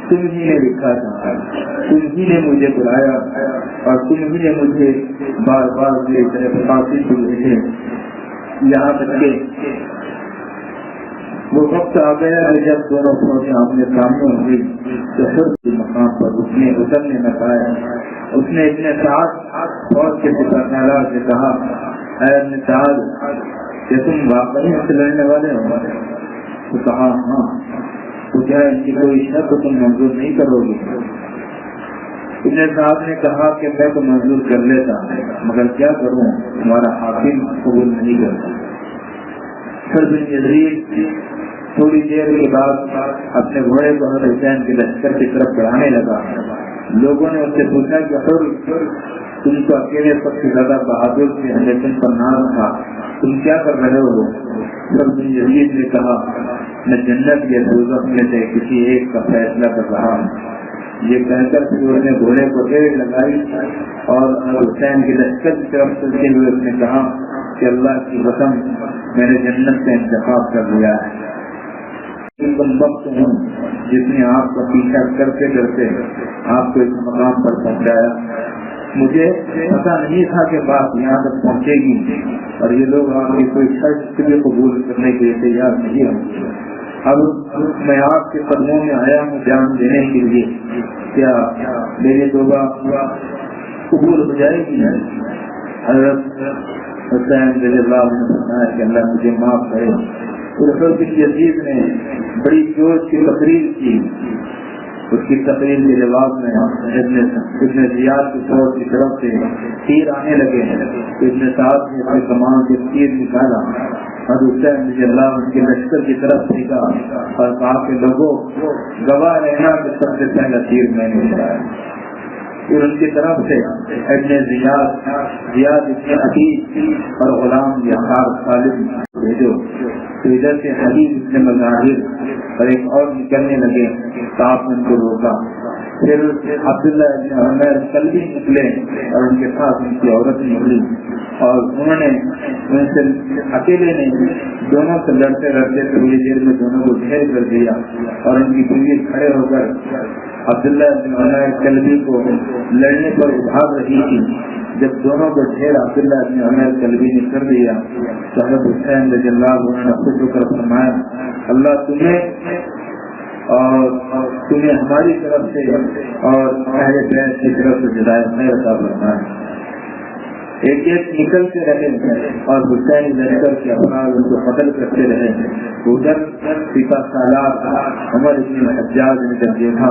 تم ہی نے لکھا تھا، تم ہی نے مجھے بلایا اور تم ہی نے مجھے بار بار پھانسی کو بھیجے. یہاں تک کہ وہ وقت آ گیا کہ جب دونوں فوجیں آمنے سامنے ہوئی تو ہر مقام پر اس نے اترنے نہ پایا. اس نے اتنے ساتھ فوج کے سپاہیوں سے کہا، اے ابن سعد کہ تم واقعی ہم سے لڑنے والے ہو؟ تو کہا ہاں. تو کیا ان کی کوئی شرط تم منظور نہیں کرو گے؟ ابن سعد نے کہا کہ میں تو منظور کر لیتا مگر کیا کروں، تمہارا حاکم قبول نہیں کرتا. پھر بن یزید تھوڑی دیر کے بعد اپنے گھوڑے کو حسین کے لشکر کی طرف بڑھانے لگا. لوگوں نے اس سے پوچھا کہ تم کو اکیلے سب سے زیادہ بہادر تھے لیکن پر ناز تھا، تم کیا کر رہے ہو؟ پھر بن یزید نے کہا میں جنت یا دوزخ میں سے کسی ایک کا فیصلہ کر رہا ہوں. یہ کہہ کر پھر اس نے گھوڑے کو ڈیڑھ لگائی اور حسین کے لشکر کی طرف چلتے ہوئے اس نے کہا کہ اللہ کی قسم میں نے جنت کا انتخاب کر لیا ہے. وقت ہوں جس نے آپ کا پیچھا کرتے کرتے آپ کو اس مقام پر پہنچایا. مجھے پتا نہیں تھا کہ بات یہاں تک پہنچے گی اور یہ لوگ آپ کی کوئی شرط بھی قبول کرنے کے لیے تیار نہیں ہوں گے. اب میں آپ کے قدموں میں آیا ہوں جان دینے کے لیے. کیا میری توبہ قبول ہو جائے گی؟ حضرت حسین رضی اللہ عنہ نے فرمایا کہ اللہ مجھے معاف کرے. حضرت یزید نے بڑی جوش کی تقریر کی. اس کی تقریر کے جواب میں ابن زیاد کی فوج کی طرف سے تیر آنے لگے. ابن سعد نے اپنے کمان سے تیر نکالا اور حسین رضی اللہ عنہ کے لشکر کی طرف پھینکا اور کہا کہ لوگوں گواہ رہنا کہ سب سے پہلا تیر میں نے چلایا. پھر ان کی طرف سے ابن زیاد ابن عتیق اور غلام یسار خالد بھیجو. تو ادھر سے حدیث ابن مظاہر اور ایک اور نکلنے لگے تو آپ نے ان کو روکا. پھر عبداللہ ابن عمر کلبی نکلے اور ان کے ساتھ ان کی عورت نکلی اور انہوں نے ان سے اکیلے نے دونوں سے لڑتے لڑتے تھوڑی دیر میں دونوں کو ڈھیر کر دیا اور ان کی بیوی کھڑے ہو کر عبداللہ ابن عمر کلبی کو لڑنے پر ابھار رہی تھی. جب دونوں کو ڈھیر عبداللہ ابن عمر کلبی نے کر دیا تو حضرت حسین رضی اللہ عنہ نے خوش ہو کر فرمایا اللہ تمہیں اور تمہیں ہماری طرف سے اور اہل بیت کی طرف سے جزائے خیر عطا فرمائے. ایک ایک نکلتے رہے اور حسین لشکر کے افراد ان کو قتل کرتے رہے. ادھر پتا سالار عمر ابن حجاج نے جب دیکھا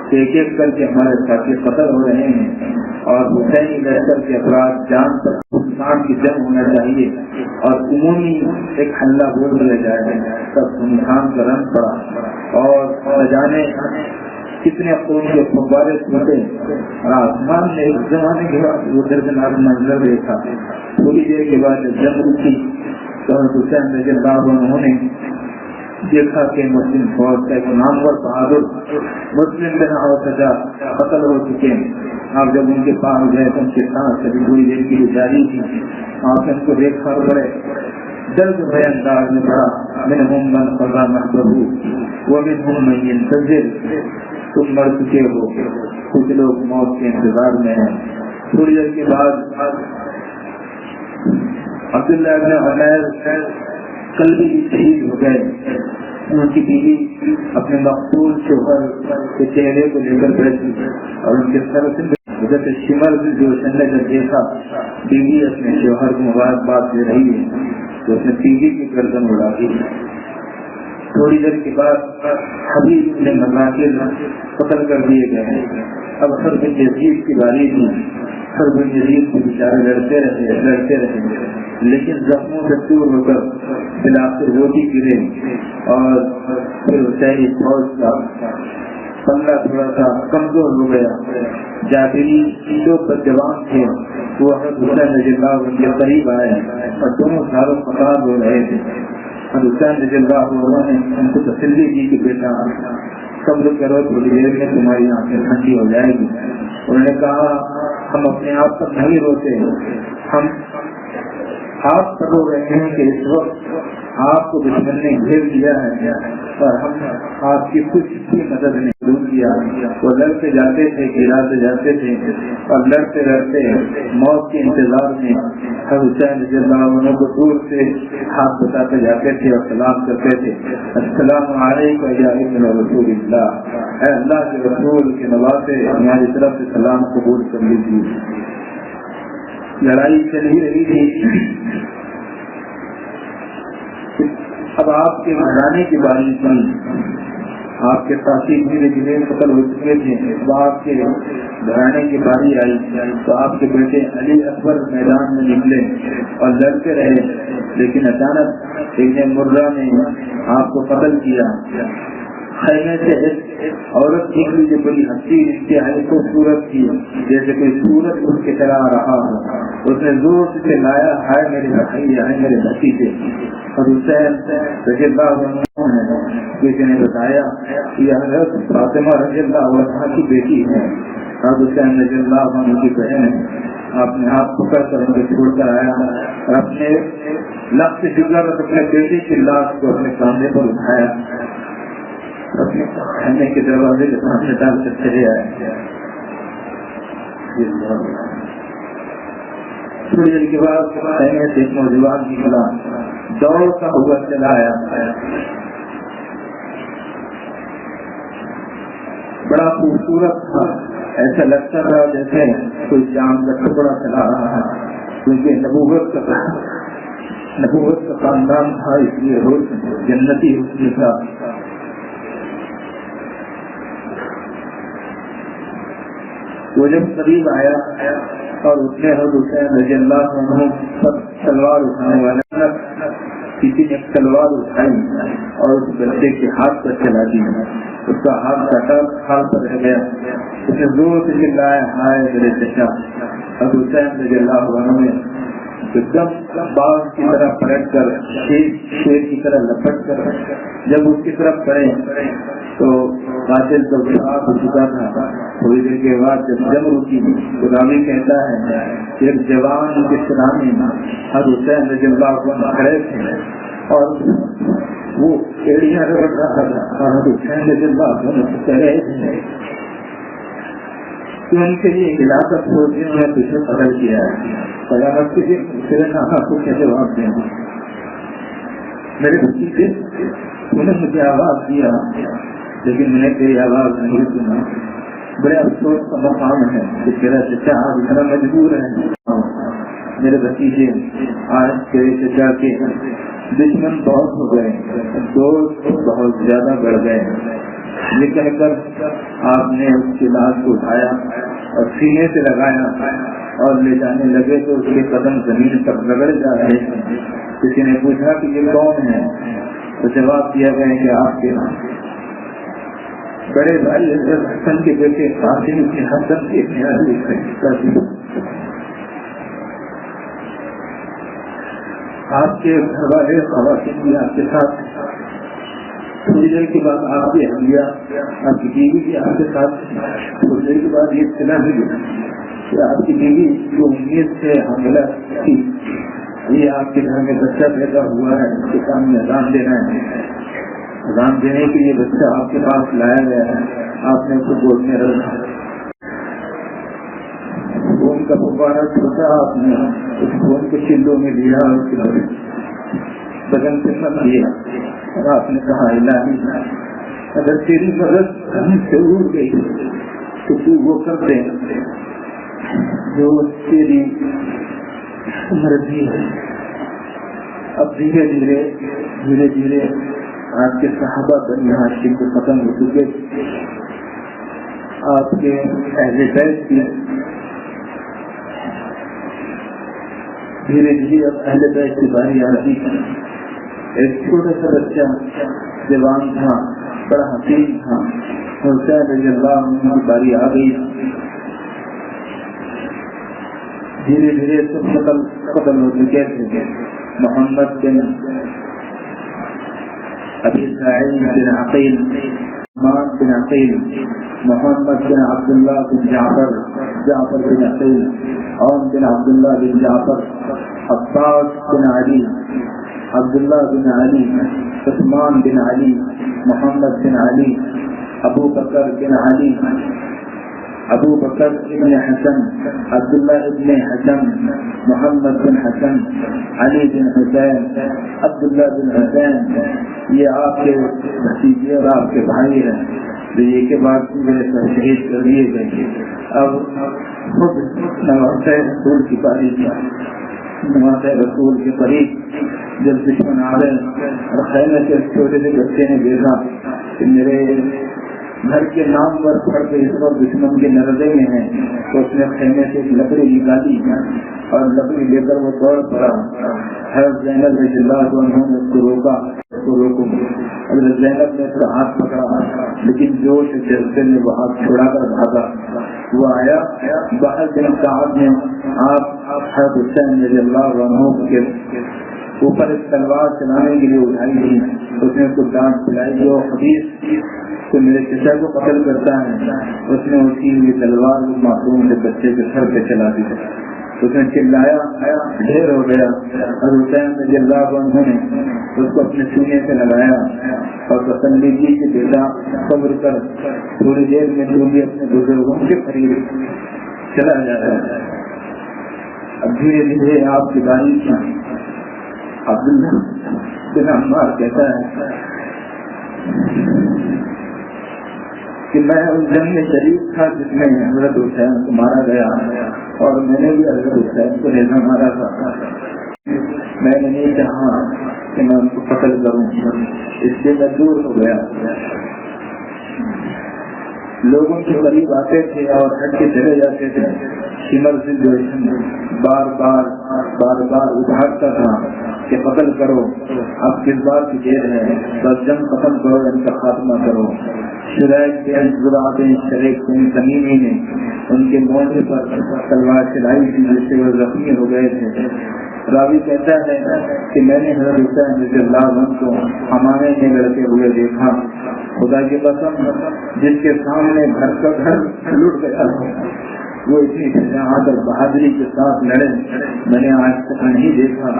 کہ ایک ایک کر کے ہمارے ساتھی قتل ہو رہے ہیں اور حسین لشکر کے افراد جان پر انسان کی جنگ ہونا چاہیے اور عمومی ایک حلہ بول دیا جائے, تب انسان کا رنگ پڑا اور جانے کتنے قوم کے فوارے چھوٹے اور آسمان نے ایک زمانے کے بعد وہ دردناک منظر دیکھا. تھوڑی دیر کے بعد جنگ رکی تو حسین رضی اللہ عنہ نے دیکھا کہ مسلم فوج کا ایک نامور بہادر مسلم بنا ہو سجا قتل ہو چکے ہیں. آپ جب ان کے پاس گئے تو ان کے ساتھ کبھی تھوڑی دیر کی لیے جاری تھی. آپ نے ان کو دیکھ کر بڑے درد بھرے انداز میں پڑھا منہم من قضا نحبہ ومنہم من ينتظر. تم مر چکے ہو, کچھ لوگ موت کے انتظار میں ہیں. تھوڑی دیر کے بعد عبداللہ ابن عمر کلبی شہید ہو گئے. ان کی بیوی اپنے مقتول شوہر کے چہرے کو لے کر بیٹھی اور ان کے سر سے حضرت شمر جو نے جب دیکھا بیوی اپنے شوہر کو مبارکباد دے رہی ہے تو اس نے بیوی کی گردن اڑا دی. تھوڑی دیر کے بعد حبیب نے مذاکر قتل کر دیے گئے. اب حرب یزید کی باری تھی. حرب یزید کے بیچارے لڑتے رہے لیکن زخموں سے دور ہو کر بلاخر وہ بھی گرے اور پھر حسینی فوج کا پلہ تھوڑا سا کمزور ہو گیا. جابری جو جوان تھے وہ حسین رضی اللہ عنہ کے قریب آئے اور دونوں ساروں فساد ہو رہے تھے. حسین رضی اللہ عنہ نے ان کو تسلی دی کہ بیٹا صبر کرو, تھوڑی دیر میں تمہاری آنکھیں ٹھنڈی ہو جائے گی. انہوں نے کہا ہم اپنے آپ پر نہیں روتے, ہم آپ پر رو رہے ہیں کہ اس وقت آپ کو دشمن نے گھیر لیا ہے اور ہم آپ کی کچھ بھی مدد نہیں ضرور کیا. وہ لڑتے جاتے تھے, گراتے جاتے تھے اور لڑتے لڑتے موت کے انتظار میں حسین رضی اللہ عنہ کو دور سے ہاتھ بتاتے جاتے تھے اور سلام کرتے تھے السلام علیکم یا ابن رسول اللہ, اے اللہ کے رسول کے نواسے ہماری طرف سے سلام قبول کر لیجیے. لڑائی چل ہی رہی تھی. اب آپ کے گھرانے کی باری تھی. آپ کے ساتھی دھیرے دھیرے قتل ہو چکے تھے. اب آپ کے گھرانے کی باری آئی تو آپ کے بیٹے علی اکبر میدان میں نکلے اور لڑتے رہے لیکن اچانک ابن مرہ نے آپ کو قتل کیا. خیمے سے ایک عورت نکلی جو بڑی ہنسی انتہائی خوبصورت تھی, جیسے کوئی سورج اس کے طرح آ رہا ہو. اس نے زور سے لایا ہائے میرے بھائی, ہائے میرے بھتیجے. اور حسین رضی اللہ عنہ نے کسی نے بتایا کہ حضرت فاطمہ رضی اللہ عنہ کی بیٹی ہے اور حسین رضی اللہ عنہ کی بہن ہے. آپ نے ہاتھ پکڑ کر ان کو چھوڑ کر آیا اور اپنے لفظ جگر اور اپنے بیٹے کی لاش کو اپنے کاندھے پر اٹھایا کھانے کے دروازے کے سامنے ڈال کر چلے آئے. تھوڑی دیر کے بعد خیمے سے ایک نوجوان نکلا, دوڑتا ہوا چلا آیا. بڑا خوبصورت تھا, ایسا لگتا تھا جیسے کوئی چاند کا ٹکڑا چلا رہا ہے, کیونکہ نبوت کا خاندان تھا, اس لیے جنتی حسن تھا. وہ جب قریب آیا اور اس نے حسین رضی اللہ عنہ تلوار اٹھانے والا, کسی نے تلوار اٹھائی اور اس بچے کے ہاتھ پر چلا دی. اس کا ہاتھ کٹا, ہاتھ پر رہ گیا. اس نے زور سے چلایا, ہائے میرے چچا. اب حسین رضی اللہ عنہ نے ایک دم باغ کی طرح پلٹ کر, شیر کی طرح لپٹ کر جب اس کی طرف پڑے تو قاتل تو خراب ہو چکا تھا. تھوڑی دیر کے بعد جب جنگ رکی تو راوی کہتا ہے کہ ایک جوان کے سرانے ہر حسین رضی اللہ عنہ کھڑے تھے اور وہ ایڑیاں رگڑ رہا تھا اور حسین رضی اللہ عنہ کہہ رہے تھے کہ ان کے لیے ہلاکت ہوتی ہے. میں تجھے قتل کیا ہے, قیامت کے دن تیرے نانا کو کیا جواب دیں گے؟ میرے بچی سے انہوں نے مجھے آواز دیا لیکن میں نے تیری آواز نہیں سنا. بڑے افسوس کا مقام ہے کہ تیرا چچا آج اتنا مجبور ہے. میرے بچیجے آج تیرے چچا کے دشمن بہت ہو گئے, دوست بہت زیادہ بڑھ گئے. یہ کہہ کر آپ نے اس کی لاش کو اٹھایا اور سینے سے لگایا اور لے جانے لگے تو اس کے قدم زمین پر رگڑ جا رہے تھے. کسی نے پوچھا کہ یہ کون ہے تو جواب دیا گیا کہ آپ کے بڑے بھائی حسن کے بیٹے قاسم کے حسن کے آپ کے گھر والے خواتین بھی آپ کے ساتھ. تھوڑی دیر کے بعد آپ کی اہلیہ, آپ کی بیوی بھی آپ کے ساتھ. تھوڑی دیر کے بعد یہ اطلاع ملی کہ آپ کی بیوی جو امید سے حاملہ تھی, یہ آپ کے گھر میں بچہ پیدا ہوا ہے, اس کے سامنے اذان دینا ہے. اذان دینے کے لیے بچہ آپ کے پاس لایا گیا ہے, آپ نے اس کو گود میں رکھا. فون کا پکارا چھوٹا, آپ نے اس فون کے چلوں میں لیا اور اس کے بدن سے مت لیا اور آپ نے کہا الہی اگر تیری مدد ہم سے اڑ گئی تو تو وہ کر دے جو تیری مرضی ہے. اب دھیرے دھیرے آپ کے صحابہ بنی ہاشم کو ختم ہو چکے. آپ کے اہل بیت کی دھیرے اب اہل بیت کی باری آ رہی ہے. ایک چھوٹا سا بچہ جوان تھا, بڑا حسین تھا. حسین رضی اللہ عنہ کی باری آ گئی. دھیرے سب قتل ہو چکے تھے. محمد بن ابی سعید بن عقیل, عثمان بن عقیل, محمد بن عبداللہ بن جعفر بن عقیل, عون بن عبداللہ بن جعفر, عباس بن علی, عبداللہ بن علی, عثمان بن علی, محمد بن علی, ابو بکر بن علی, ابو بکر ابن حسن, عبداللہ ابن حسن, محمد بن حسن, علی بن حسین, عبداللہ بن حسین. یہ آپ کے بھتیجے اور آپ کے بھائی ہیں جو یہ کے بعد میرے سر شہید کر دیے گئے. اب خود نواز رسول کی باری کا نواز رسول کے قریب جب دشمن آ رہے اور خیمے سے چھوٹے سے بچے نے دیکھا کہ میرے گھر کے نام پر پڑھ کے اس وقت دشمن کے نردے میں ہیں تو اس نے خیمے سے ایک لکڑی نکالی اور لکڑی لے کر وہ دوڑ پڑا. حضرت زینب رضی اللہ عنہ نے اس کو روکو. حضرت زینب نے اس کا ہاتھ پکڑا لیکن جوش جذبے میں وہ ہاتھ چھوڑا کر بھاگا. وہ آیا باہر دن صاحب نے آپ حضرت حسین رضی اللہ عنہ کے اوپر ایک تلوار چلانے کے لیے اٹھائی گئی. اس نے اس کو ڈانٹ پلائی جو حدیث تو میرے چچا کو قتل کرتا ہے, اس نے اسی لیے تلوار معصوم کے بچے کے سر پہ چلا دی. اس نے چلایا، ڈھیر ہو گیا، اور حسین رضی اللہ عنہ نے اس کو اپنے سینے سے لگایا اور تسلی دی کہ بیٹا صبر کر، تھوڑی دیر میں تو بھی اپنے بزرگوں کے قریب چلا جاتا ہے۔ اب دھیرے دھیرے آپ کی باری کی عبداللہ بن عمار کہتا ہے کہ میں اس جنگ میں شریک تھا جس میں حضرت حسین کو مارا گیا، اور میں نے بھی حضرت حسین کو نیزہ مارا تھا۔ میں نے نہیں چاہا کہ میں ان کو قتل کروں، اس سے میں دور ہو گیا۔ لوگوں کے قریب آتے تھے اور ہٹ کے چلے جاتے تھے۔ سمر سے بار بار ابھارتا تھا کہ قتل کرو، اب کس بات کی دیر ہے، بس جنگ ختم کرو، ان کا خاتمہ کرو۔ شریک کے شریک تمیمی نے ان کے موضوع پر تلوار چلائی تھی جس سے وہ زخمی ہو گئے تھے۔ راوی کہتا ہے کہ میں نے حضرت حسین رضی اللہ عنہ کو ہمارے میں لڑتے ہوئے دیکھا، خدا کی قسم جس کے سامنے گھر کا گھر لٹ گیا وہ اتنی شجاعت اور بہادری کے ساتھ لڑے میں نے آج تک نہیں دیکھا۔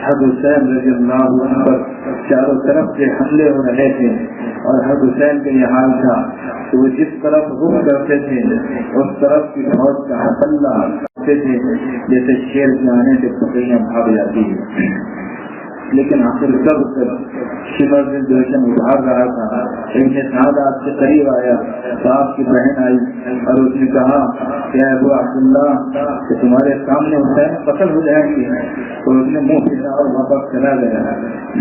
حضرت حسین رضی اللہ عنہ پر چاروں طرف سے حملے ہو رہے تھے اور حضرت حسین کا یہ حال تھا کہ وہ جس طرف رخ کرتے تھے اس طرف کی فوج کا حملہ کرتے تھے جیسے شیر کے آنے سے بکریاں بھاگ جاتی ہے۔ لیکن آخر سب شمر سے جوشن ابھار رہا تھا۔ ابن شہادت سے قریب آیا تو آپ کی بہن آئی اور اس نے کہا کہ ابو عبداللہ کہ تمہارے سامنے حسین قتل ہو جائیں گے، تو اس نے منہ پھیرا اور واپس چلا گیا،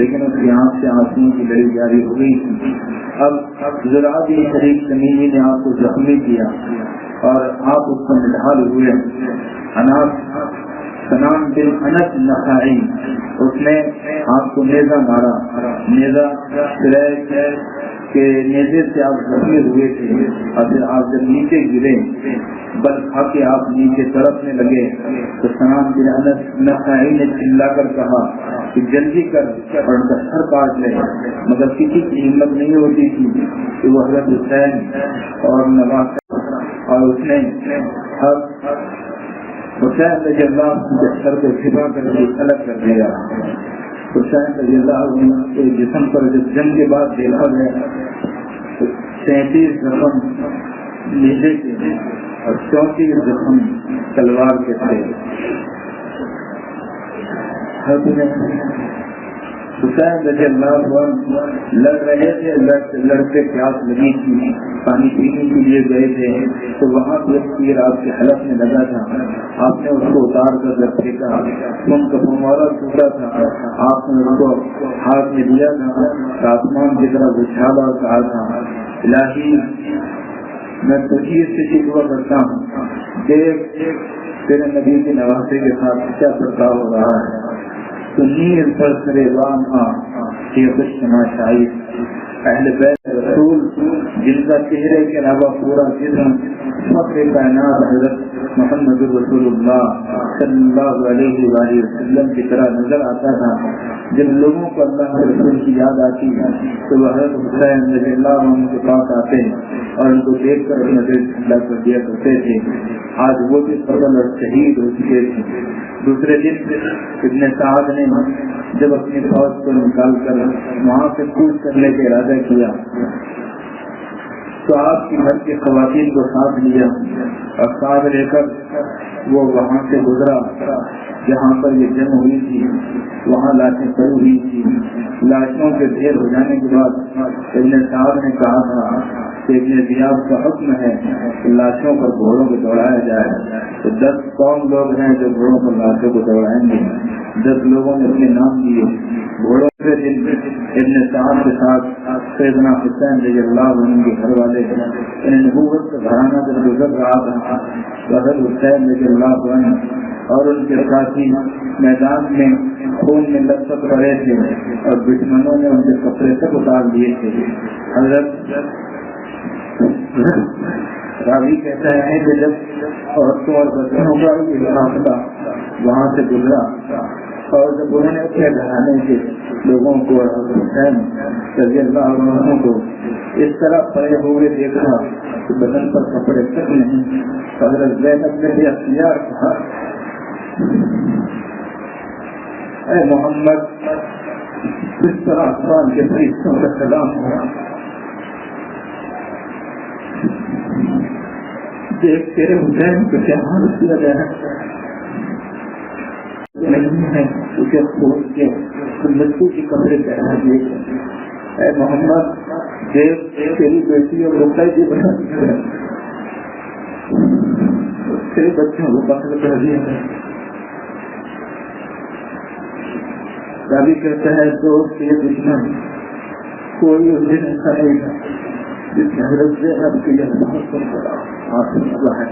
لیکن اس کی آنکھ سے آنسوں کی لڑی جاری ہو گئی تھی۔ اب زراعتی شریف تمیمی نے آپ کو زخمی کیا اور آپ اس کو نڈھال ہوئے۔ اناس سنام بن انس نخائی اس نے آپ کو نیزہ مارا، نیزہ کے نیزے سے آپ زخمی ہوئے تھے اور پھر آپ جب نیچے گرے بل کھا کے آپ نیچے تڑپنے لگے تو سنام بن انس نخائی نے چلا کر کہا کہ جلدی کر اور ان کا سر کاٹ لے، مگر کسی کی ہمت نہیں ہوتی تھی کہ وہ حضرت حسین اور نواز اور اس نے حسین رضی اللہ عنہ کے سر کو چھپا کر کے الگ کر دیا۔ حسین رضی اللہ عنہ کے جسم پر جب جنگ کے بعد دیکھا گیا 37 زخم نیزے کے اور 34 زخم تلوار کے تھے۔ حسین رضی اللہ عنہ لڑ رہے تھے، لڑتے پیاس لگی تھی، پانی پینے کے لیے گئے تھے تو وہاں پہ ایک تیر آپ کے حلق میں لگا تھا، آپ نے اس کو اتار کر رکھ پھینکا، خون کا فوارہ ٹوٹا تھا، آپ نے اس کو ہاتھ میں دیا تھا، آسمان کی طرف اچھالا اور کہا تھا الہی میں تجھے سے شکوہ کرتا ہوں، دیکھ تیرے نبی کے نواسے کے ساتھ کیا برتاؤ ہو رہا ہے، تو نیر پر سرے رام یہ خوش تماشائی اہل بیت رسول جن کا چہرے کے علاوہ پورا جسم فخر کائنات حضرت محمد رسول اللہ صلی اللہ علیہ وآلہ وسلم کی طرح نظر آتا تھا۔ جب لوگوں کو اللہ کے رسول کی یاد آتی تو وہ حضرت حسین رضی اللہ عنہ کے پاس آتے اور ان کو دیکھ کر اپنا دل ٹھنڈا کر دیا کرتے تھے۔ آج وہ بھی قتل اور شہید ہو چکے تھے۔ دوسرے دن ابن سعد نے جب اپنی فوج کو نکال کر وہاں سے کوچ کرنے کا ارادہ کیا تو آپ کی گھر کی خواتین کو ساتھ لیا اور ساتھ لے کر وہ وہاں سے گزرا جہاں پر یہ جنگ ہوئی تھی، وہاں لاشیں پڑی ہوئی تھی۔ لاشوں کے ڈھیر ہو جانے کے بعد ابن سعد نے کہا تھا کہ ابن زیاد کا حکم ہے کہ لاشوں پر گھوڑوں کو دوڑایا جائے، تو 10 قوم لوگ ہیں جو گھوڑوں پر لاشوں کو دوڑائیں گے۔ 10 لوگوں نے اپنے نام دیے گھوڑوں کے دن ابن سعد کے ساتھ سیدنا حسین رضی اللہ عنہ کے گھر والے نبوت کا گھرانہ جب گزر رہا تھا تو حضرت حسین رضی اللہ عنہ اور ان کے ساتھی میدان میں خون میں لطف رہے تھے اور دشمنوں نے ان کے کپڑے تک اتار دیے تھے۔ حضرت راوی کہتا ہے کہ جب عورتوں اور بچوں کا یہ معاملہ وہاں سے گزرا اور جب انہوں نے اپنے گھرانے کے لوگوں کو اور حسین رضی اللہ عنہ کو اس طرح پڑے ہوئے دیکھا کہ بدن پر کپڑے تک نہیں، حضرت زینب نے بھی اختیار کہا اے محمد جس طرح آسمان کے فرشتوں کا سلام ہوا، دیکھ تیرے حسین کو کیا حال کیا گیا ہے، نہیں ہے اسے کھول کے مٹی کی کمرے پہنا دیے۔ اے محمد دیکھ تیری بیٹیوں کو قیدی بنا دیا ہے، تیرے بچوں کو قتل کر دیا ہے۔ ربی کہتا ہے دوست یہ دشمن کوئی اسے نہیں کرے گا جس نے حضرت زینب کی یہ محبت کرا آپ نے اللہ ہے۔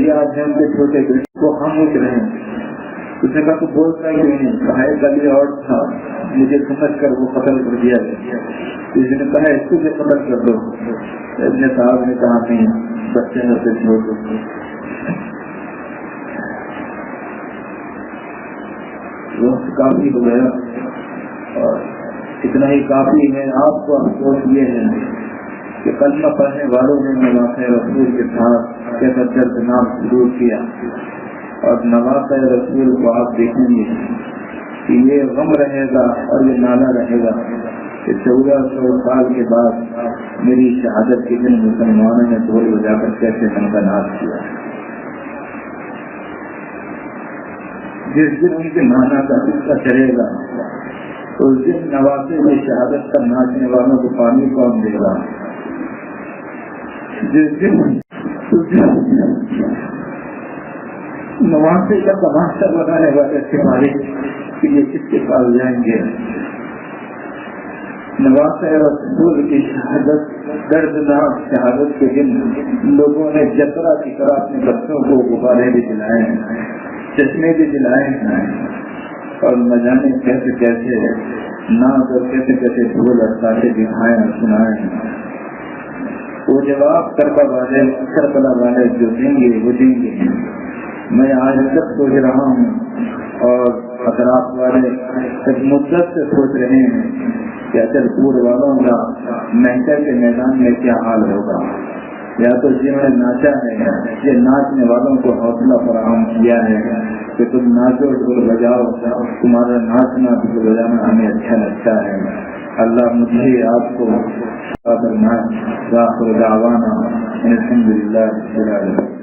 آج ہم کے چھوٹے بیٹے کو ہم اٹھ رہے ہیں، اس نے کہا تو بولتا کیوں نہیں، کہا گلی اور تھا مجھے سمجھ کر وہ قتل کر دیا گیا، کسی نے کہا اس کو بھی قتل کر دو، ابن صاحب نے کہا نہیں بچے نے اسے چھوڑ دو۔ وقت کافی ہو گیا اور اتنا ہی کافی ہے۔ آپ کو افسوس یہ ہے کہ کلمہ پڑھنے والوں نے نواز رسول کے ساتھ کیسا دردناک سلوک کیا، اور نواز رسول کو آپ دیکھیں گے کہ یہ غم رہے گا اور یہ نالا رہے گا کہ 1400 سال کے بعد میری شہادت کے دن مسلمانوں نے ڈھول بجا کر کیسے ان کا ناچ کیا۔ جس دن ان کے نانا کا قصہ چلے گا اس دن نوازے میں شہادت پر ناچنے والوں کو پانی کون دے گا؟ جس دن نوازے کا تماشا بنانے والے سپاہی کہ یہ کس کے پاس جائیں گے؟ نواز رسول کی شہادت دردناک شہادت کے دن لوگوں نے جترا کی طرح اپنے بچوں کو غبارے بھی دلائے ہیں، چشمے بھی دلائے ہیں، اور نہ جانے کیسے کیسے ناز اور کیسے کیسے ڈھول اور تاشے دکھائے اور سنائے ہیں۔ وہ جواب کربلا والے جو دیں گے وہ دیں گے۔ میں آج تک سوچ رہا ہوں اور اطراف والے ایک مدت سے سوچ رہے ہیں کہ اچلپور والوں کا محشر کے میدان میں کیا حال ہوگا۔ یا تو جنہوں نے ناچا ہے یہ ناچنے والوں کو حوصلہ فراہم کیا ہے کہ تم ناچو ڈھول بجاؤ، تمہارا ناچنا ڈھول بجانا ہمیں اچھا لگتا ہے۔ اللہ مجھے آپ کو فرمائے۔ آخر دعوانا الحمد للہ رب العالمین۔